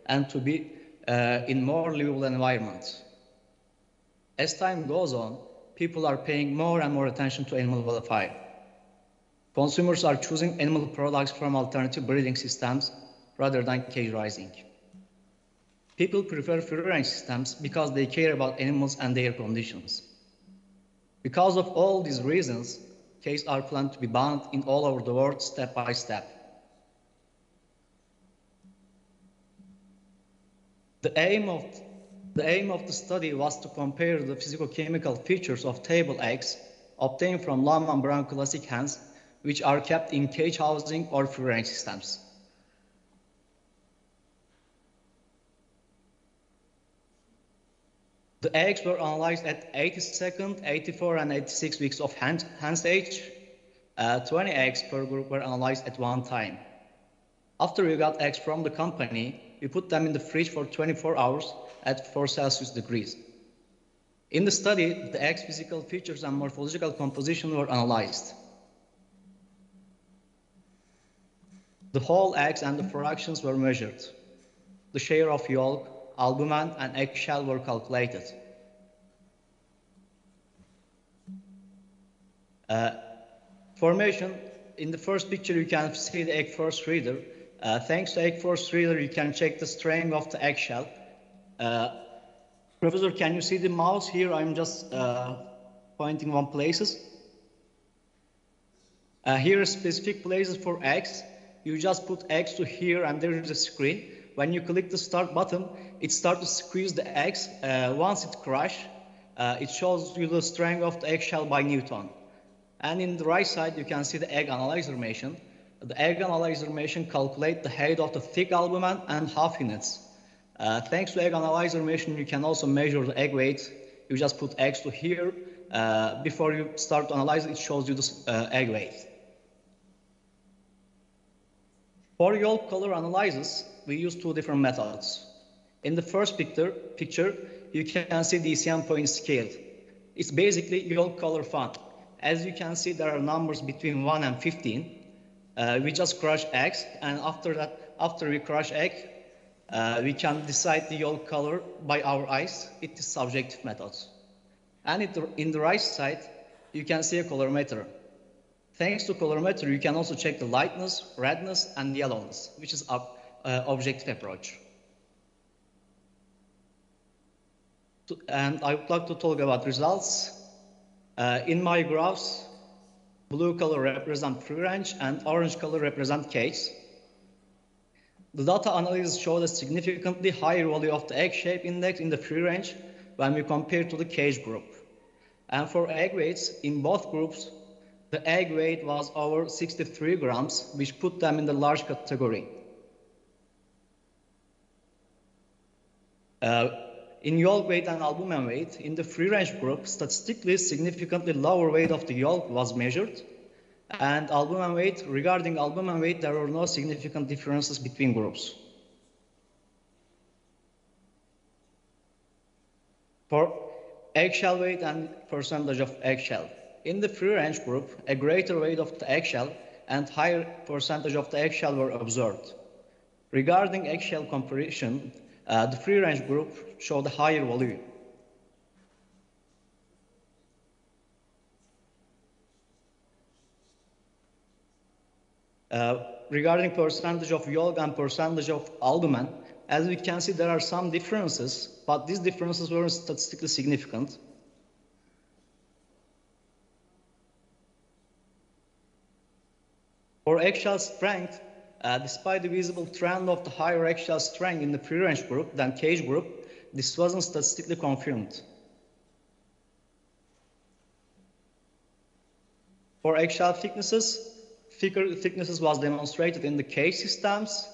and to be in more livable environments. As time goes on, people are paying more and more attention to animal welfare. Consumers are choosing animal products from alternative breeding systems rather than cage raising. People prefer free-range systems because they care about animals and their conditions. Because of all these reasons, cases are planned to be banned in all over the world step by step. The aim of the study was to compare the physicochemical features of table eggs obtained from long-membrane classic hens, which are kept in cage housing or free-range systems. The eggs were analyzed at 82nd, 84, and 86 weeks of hen stage. 20 eggs per group were analyzed at one time. After we got eggs from the company, we put them in the fridge for 24 hours at 4 Celsius degrees. In the study, the eggs' physical features and morphological composition were analyzed. The whole eggs and the fractions were measured. The share of yolk, albumen, and eggshell were calculated. Formation, in the first picture you can see the egg first reader. Thanks to egg first reader, you can check the strength of the eggshell. Professor, can you see the mouse here? I'm just pointing on places. Here are specific places for eggs. You just put eggs to here and there is a screen. When you click the start button, it starts to squeeze the eggs. Once it crashes, it shows you the strength of the eggshell by Newton. And in the right side, you can see the egg analyzer machine. The egg analyzer machine calculates the height of the thick albumen and half units. Thanks to egg analyzer machine, you can also measure the egg weight. You just put eggs to here. Before you start to analyze, it shows you the egg weight. For yolk color analysis, we use two different methods. In the first picture, you can see the ECM point scale. It's basically yolk color font. As you can see, there are numbers between 1 and 15. We just crush eggs, and after we crush egg, we can decide the yolk color by our eyes. It is subjective methods. And in the right side, you can see a colorimeter. Thanks to colorimeter, you can also check the lightness, redness, and yellowness, which is objective approach. And I would like to talk about results. In my graphs, blue color represents free range and orange color represents cage. The data analysis showed a significantly higher value of the egg shape index in the free range when we compare to the cage group. And for egg weights, in both groups, the egg weight was over 63 grams, which put them in the large category. In yolk weight and albumen weight, in the free-range group, statistically significantly lower weight of the yolk was measured. And albumen weight, regarding albumen weight, there were no significant differences between groups. For eggshell weight and percentage of eggshell. In the free-range group, a greater weight of the eggshell and higher percentage of the eggshell were observed. Regarding eggshell comparison, the free-range group showed a higher value. Regarding percentage of yolk and percentage of albumen, as we can see, there are some differences, but these differences weren't statistically significant. For eggshell strength, despite the visible trend of the higher eggshell strength in the free-range group than cage group, this wasn't statistically confirmed. For eggshell thicknesses, thicker thicknesses was demonstrated in the cage systems,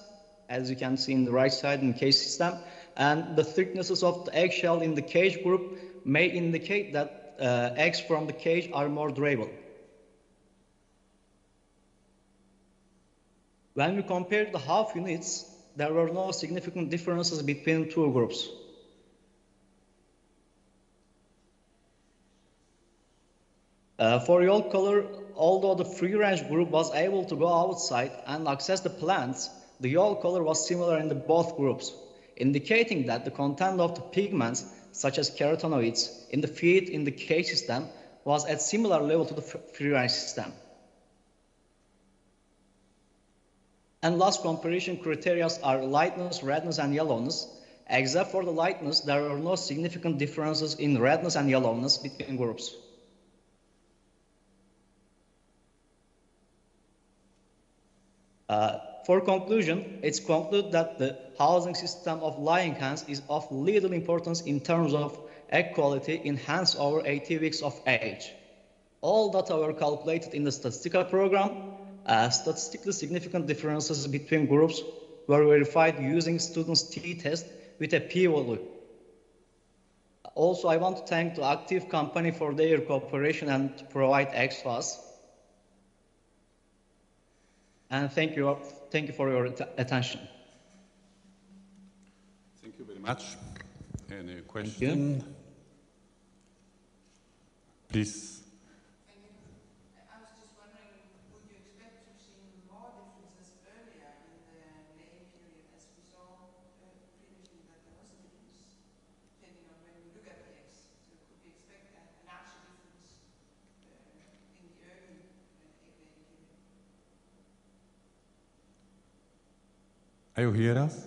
as you can see in the right side in the cage system, and the thicknesses of the eggshell in the cage group may indicate that eggs from the cage are more durable. When we compared the half units, there were no significant differences between two groups. For yolk color, although the free-range group was able to go outside and access the plants, the yolk color was similar in both groups, indicating that the content of the pigments, such as carotenoids, in the feed in the cage system was at similar level to the free-range system. And last comparison criteria are lightness, redness, and yellowness. Except for the lightness, there are no significant differences in redness and yellowness between groups. For conclusion, it's concluded that the housing system of lying hens is of little importance in terms of egg quality in hens over 80 weeks of age. All data were calculated in the statistical program. Statistically significant differences between groups were verified using students' t-test with a p-value. Also, I want to thank the active company for their cooperation and to provide eggs to us. And thank you for your attention. Thank you very much. Any question? Please. I was just wondering, would you expect to see more differences earlier in the laying period, as we saw previously that there was a difference, depending on when we look at the eggs? So could we expect a larger difference in the early egg laying period? Are you hear us?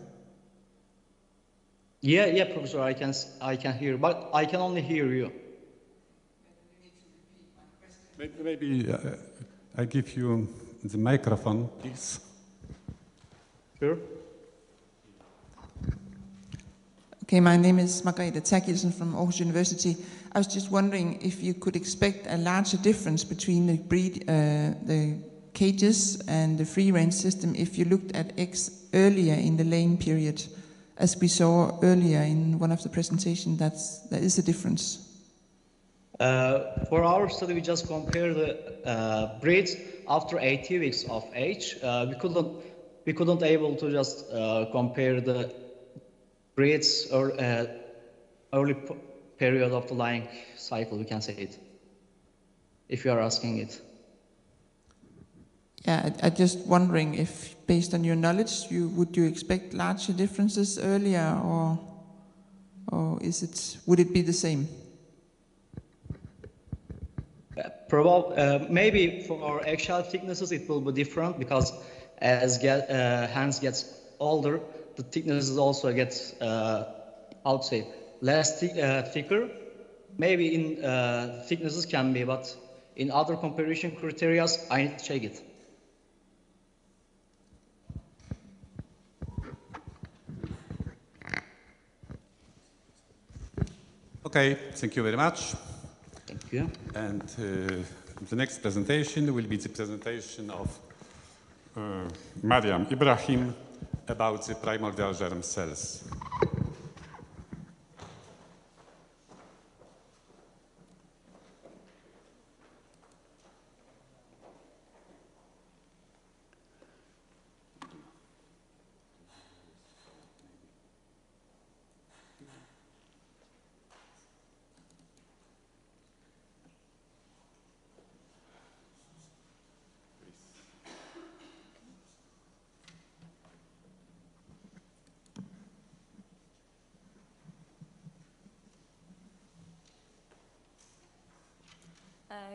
Yeah, Professor, I can hear, but I can only hear you. Maybe I give you the microphone, please. Sure. Okay, my name is Margrethe Terkelsen from Aarhus University. I was just wondering if you could expect a larger difference between the cages and the free-range system if you looked at eggs earlier in the laying period, as we saw earlier in one of the presentations, there is a difference. For our study, we just compare the breeds after 80 weeks of age. We couldn't able to just compare the breeds or early period of the laying cycle. We can say it, if you are asking it. Yeah, I'm just wondering if, based on your knowledge, would you expect larger differences earlier, or would it be the same? Maybe for eggshell thicknesses it will be different, because as hens gets older, the thicknesses also gets less thicker. Maybe in thicknesses can be, but in other comparison criteria, I need to check it. Okay, thank you very much. Thank you. And the next presentation will be the presentation of Mariam Ibrahim about the primordial germ cells.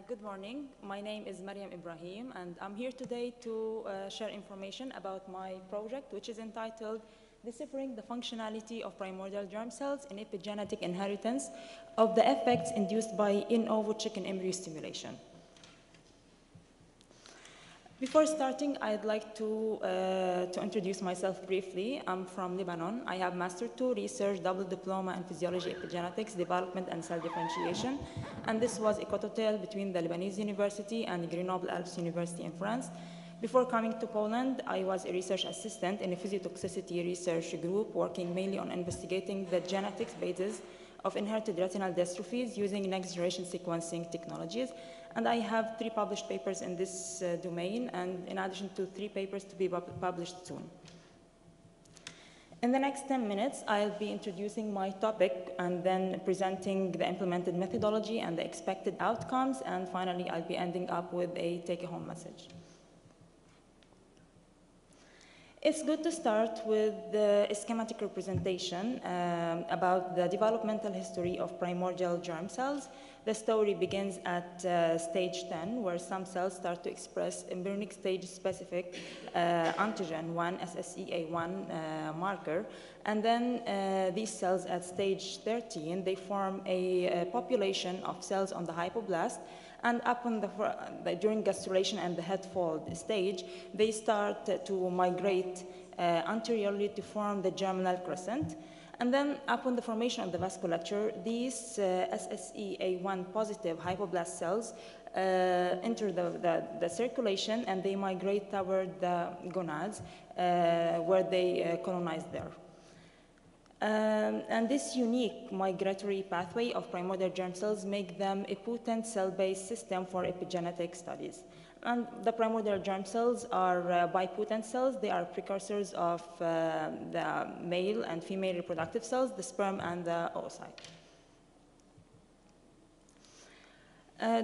Good morning. My name is Mariam Ibrahim, and I'm here today to share information about my project, which is entitled Deciphering the Functionality of Primordial Germ Cells in Epigenetic Inheritance of the Effects Induced by In Ovo Chicken Embryo Stimulation. Before starting, I'd like to introduce myself briefly. I'm from Lebanon. I have Master 2 Research Double Diploma in Physiology, Epigenetics, Development, and Cell Differentiation. And this was a co-total between the Lebanese University and Grenoble Alpes University in France. Before coming to Poland, I was a research assistant in a physiotoxicity research group working mainly on investigating the genetics basis of inherited retinal dystrophies using next-generation sequencing technologies. And I have 3 published papers in this domain, and in addition to 3 papers to be published soon. In the next 10 minutes, I'll be introducing my topic and then presenting the implemented methodology and the expected outcomes, and finally, I'll be ending up with a take-home message. It's good to start with the schematic representation about the developmental history of primordial germ cells. The story begins at stage 10, where some cells start to express embryonic stage-specific antigen 1, SSEA1 marker, And then these cells at stage 13, they form a population of cells on the hypoblast, and during gastrulation and the head fold stage, they start to migrate anteriorly to form the germinal crescent. And then upon the formation of the vasculature, these SSEA1 positive hypoblast cells enter the circulation, and they migrate toward the gonads where they colonize there. And this unique migratory pathway of primordial germ cells make them a potent cell-based system for epigenetic studies. And the primordial germ cells are bipotent cells. They are precursors of the male and female reproductive cells, the sperm and the oocyte.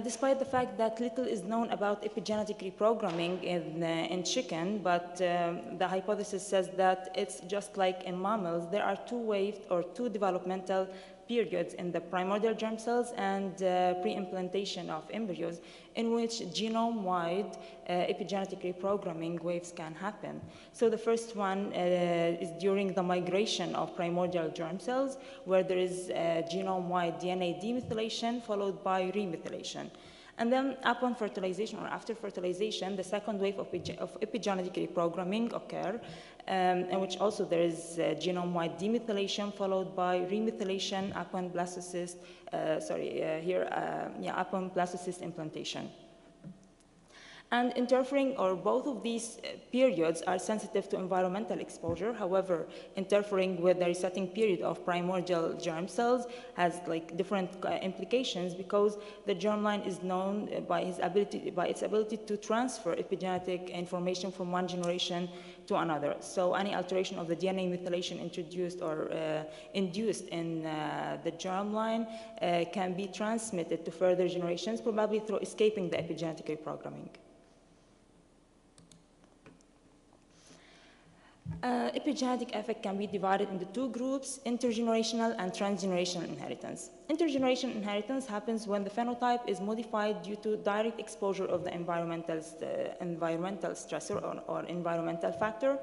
Despite the fact that little is known about epigenetic reprogramming in chicken, but the hypothesis says that it's just like in mammals. There are two developmental periods in the primordial germ cells and pre-implantation of embryos in which genome-wide epigenetic reprogramming waves can happen. So the first one is during the migration of primordial germ cells, where there is genome-wide DNA demethylation followed by remethylation. And then upon fertilization or after fertilization, the second wave of epigenetic reprogramming occur, in which also there is genome-wide demethylation followed by remethylation upon blastocyst, upon blastocyst implantation. And interfering, or both of these periods are sensitive to environmental exposure. However, interfering with the resetting period of primordial germ cells has different implications, because the germline is known by its ability to transfer epigenetic information from one generation to another. So any alteration of the DNA methylation introduced or induced in the germline can be transmitted to further generations, probably through escaping the epigenetic reprogramming. Epigenetic effect can be divided into two groups: intergenerational and transgenerational inheritance. Intergenerational inheritance happens when the phenotype is modified due to direct exposure of the environmental stressor or environmental factor.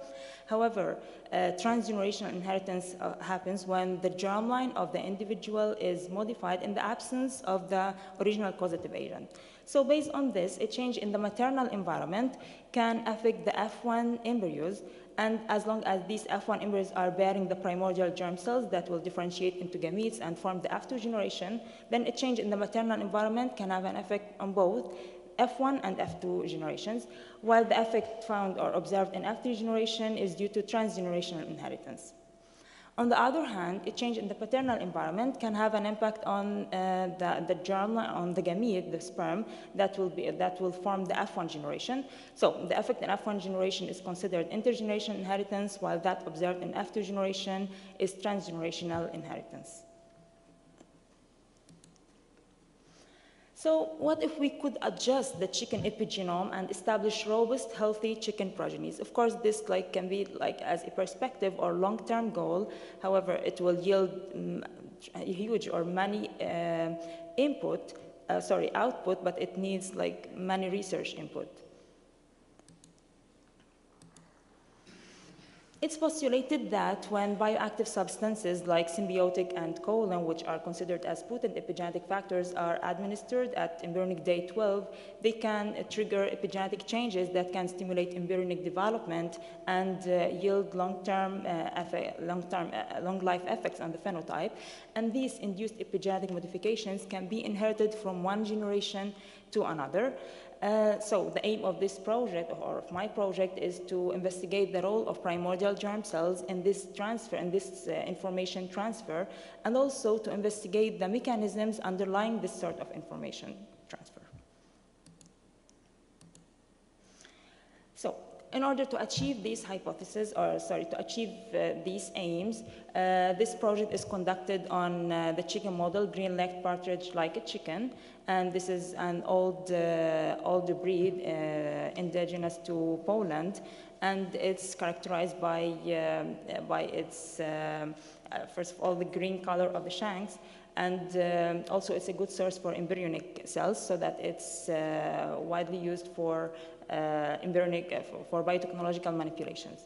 However, transgenerational inheritance happens when the germline of the individual is modified in the absence of the original causative agent. So based on this, a change in the maternal environment can affect the F1 embryos, and as long as these F1 embryos are bearing the primordial germ cells that will differentiate into gametes and form the F2 generation, then a change in the maternal environment can have an effect on both F1 and F2 generations, while the effect found or observed in F3 generation is due to transgenerational inheritance. On the other hand, a change in the paternal environment can have an impact on the germ, on the gamete, the sperm, that will form the F1 generation. So the effect in F1 generation is considered intergenerational inheritance, while that observed in F2 generation is transgenerational inheritance. So what if we could adjust the chicken epigenome and establish robust, healthy chicken progenies? Of course, this can be as a perspective or long-term goal. However, it will yield huge or many output, but it needs many research input. It's postulated that when bioactive substances like symbiotic and choline, which are considered as potent epigenetic factors, are administered at embryonic day 12, they can trigger epigenetic changes that can stimulate embryonic development and yield long-life effects on the phenotype. And these induced epigenetic modifications can be inherited from one generation to another. So the aim of this project, or of my project, is to investigate the role of primordial germ cells in this transfer, in this information transfer, and also to investigate the mechanisms underlying this sort of information transfer. So in order to achieve these hypotheses, or to achieve these aims, this project is conducted on the chicken model, green-legged partridge like a chicken. And this is an old breed indigenous to Poland, and it's characterized by its first of all the green color of the shanks, and also it's a good source for embryonic cells, so that it's widely used for for biotechnological manipulations.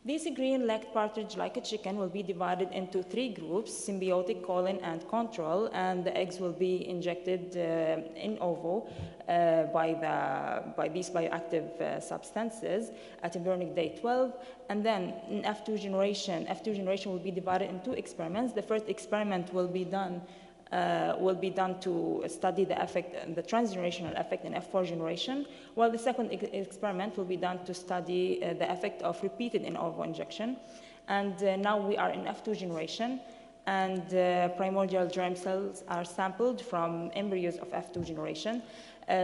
This green-legged partridge, like a chicken, will be divided into 3 groups: symbiotic, colon, and control, and the eggs will be injected in ovo by these bioactive substances at embryonic day 12. And then in F2 generation will be divided in 2 experiments. The first experiment will be done to study the effect, the transgenerational effect in F4 generation, while the second experiment will be done to study the effect of repeated in ovo injection. And now we are in F2 generation, and primordial germ cells are sampled from embryos of F2 generation.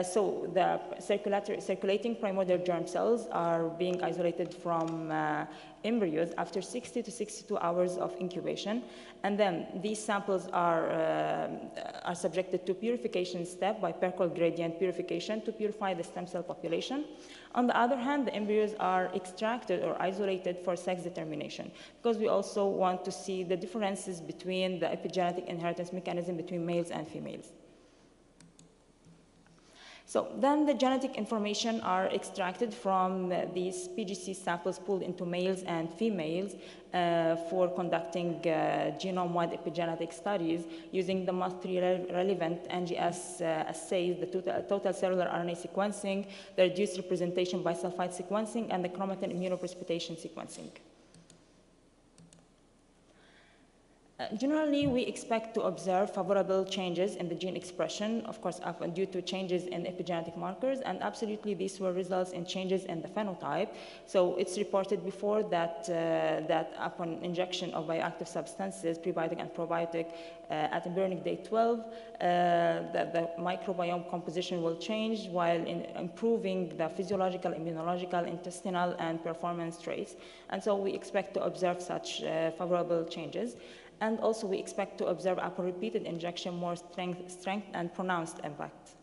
So the circulating primordial germ cells are being isolated from embryos after 60 to 62 hours of incubation. And then these samples are subjected to purification step by Perkle gradient purification to purify the stem cell population. On the other hand, the embryos are extracted or isolated for sex determination, because we also want to see the differences between the epigenetic inheritance mechanism between males and females. So then the genetic information are extracted from these PGC samples pulled into males and females for conducting genome-wide epigenetic studies using the most relevant NGS assays, the total cellular RNA sequencing, the reduced representation bisulfite sequencing, and the chromatin immunoprecipitation sequencing. Generally, we expect to observe favorable changes in the gene expression, of course, due to changes in epigenetic markers, and absolutely these were results in changes in the phenotype. So it's reported before that, that upon injection of bioactive substances, prebiotic and probiotic, at embryonic day 12, that the microbiome composition will change while improving the physiological, immunological, intestinal, and performance traits. And so we expect to observe such favorable changes. And also we expect to observe upon repeated injection more strength and pronounced impact.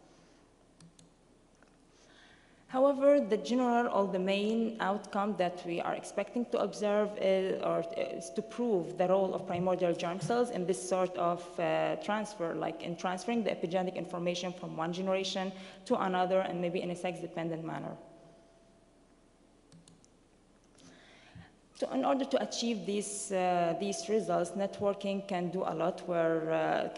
However, the general or the main outcome that we are expecting to observe is to prove the role of primordial germ cells in this sort of transfer, like in transferring the epigenetic information from one generation to another, and maybe in a sex-dependent manner. So in order to achieve these results, networking can do a lot where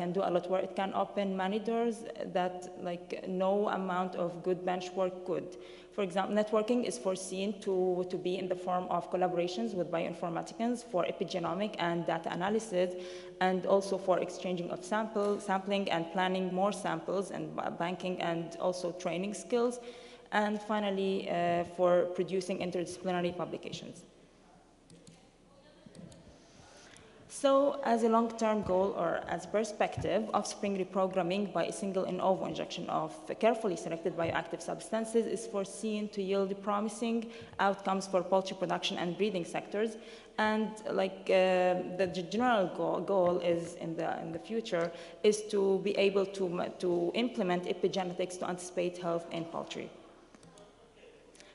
it can open many doors that like no amount of good bench work could. For example, networking is foreseen to be in the form of collaborations with bioinformaticians for epigenomic and data analysis, and also for exchanging of sampling and planning more samples, and banking, and also training skills, and finally for producing interdisciplinary publications. So as a long-term goal or as perspective, offspring reprogramming by a single in ovo injection of carefully selected bioactive substances is foreseen to yield promising outcomes for poultry production and breeding sectors. And like the general goal is in the future is to be able to implement epigenetics to anticipate health in poultry.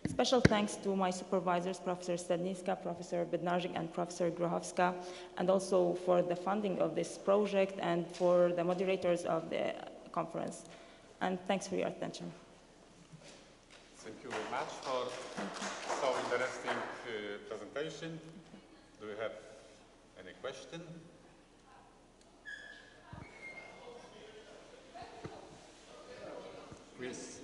Special thanks to my supervisors, Professor Stadnicka, Professor Bydgoszcz, and Professor Grochowska, and also for the funding of this project and for the moderators of the conference. And thanks for your attention. Thank you very much for so interesting presentation. Do you have any question? Please.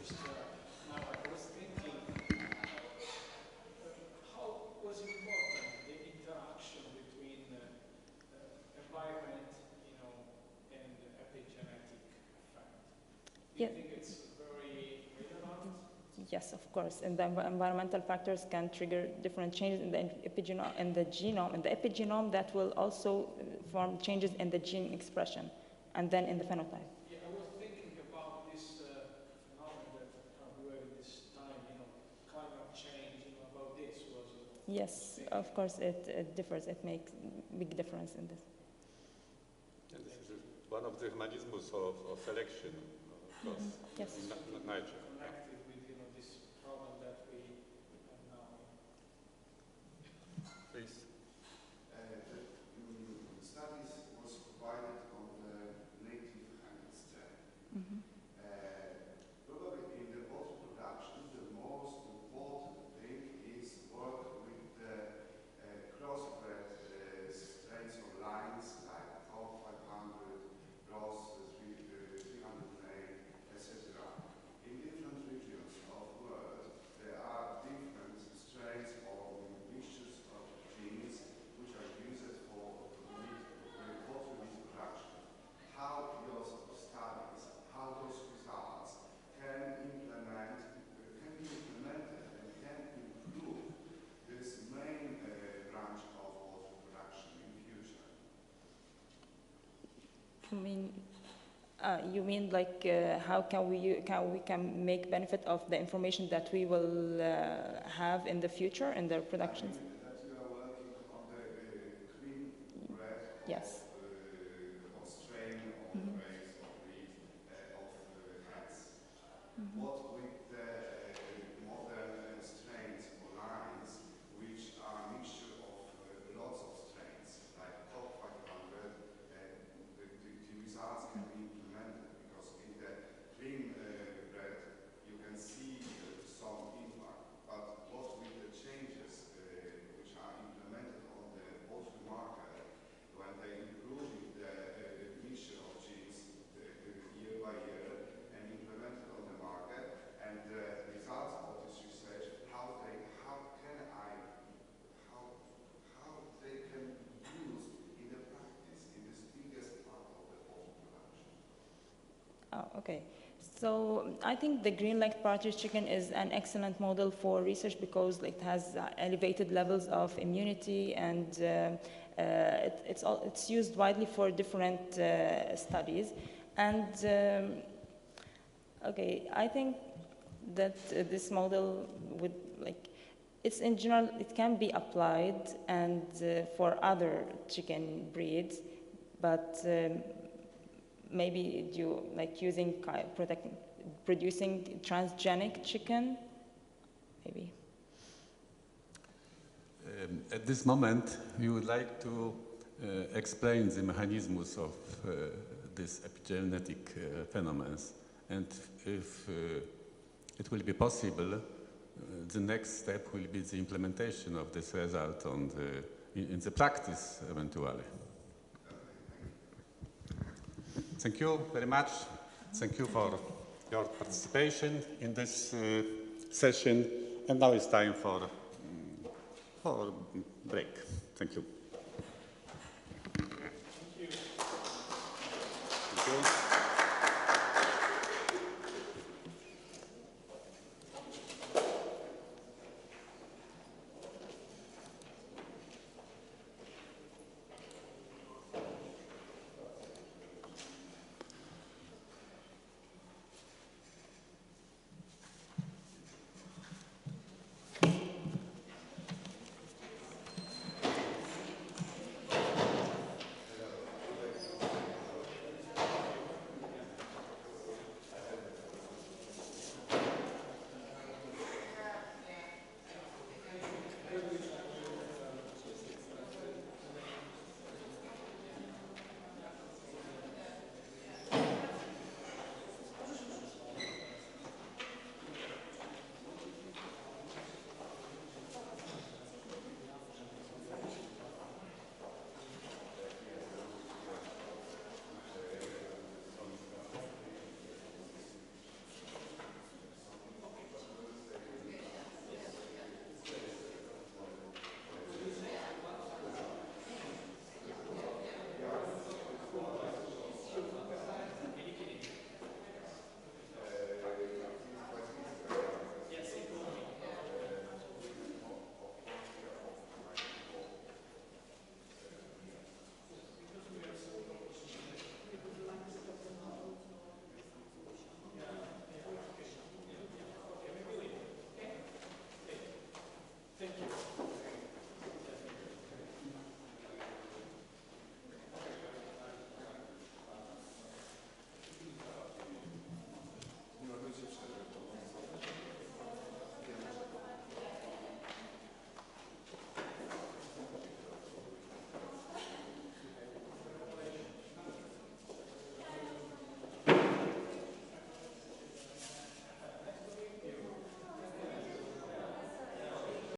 Yes, of course. And the environmental factors can trigger different changes in the epigenome, in the epigenome that will also form changes in the gene expression, and then in the phenotype. Yeah, I was thinking about this phenomenon that we were in this time, climate change, about this was. Yes, of course, it differs. It makes big difference in this. And this is one of the mechanisms of selection, of course, yes. in nature. Please. The studies was provided on the native hanging strain. Probably in the poultry production, the most important thing is work with the You mean like how can we can make benefit of the information that we will have in the future in their productions? That you are working on the clean bread Yes. of strain, of race, of breed, of hats. What with the modern strains or lines, which are a mixture of lots of strains, like top 500, the results can be implemented because in the clean bread you can see some impact. But what with the changes which are implemented on the poultry market, when they improve the mixture of genes year by year and implemented on the market, and the results of this research, how they can be used in the practice in this biggest part of the poultry production. Oh, okay. So I think the green leg partridge chicken is an excellent model for research because it has elevated levels of immunity, and it's used widely for different studies. And okay, I think that this model would it's in general, it can be applied and for other chicken breeds, but maybe using producing transgenic chicken, maybe. At this moment, we would like to explain the mechanisms of these epigenetic phenomena, and if it will be possible, the next step will be the implementation of this result on in the practice, eventually. Thank you very much. Thank you for your participation in this session. And now it's time for break. Thank you. Thank you. Thank you.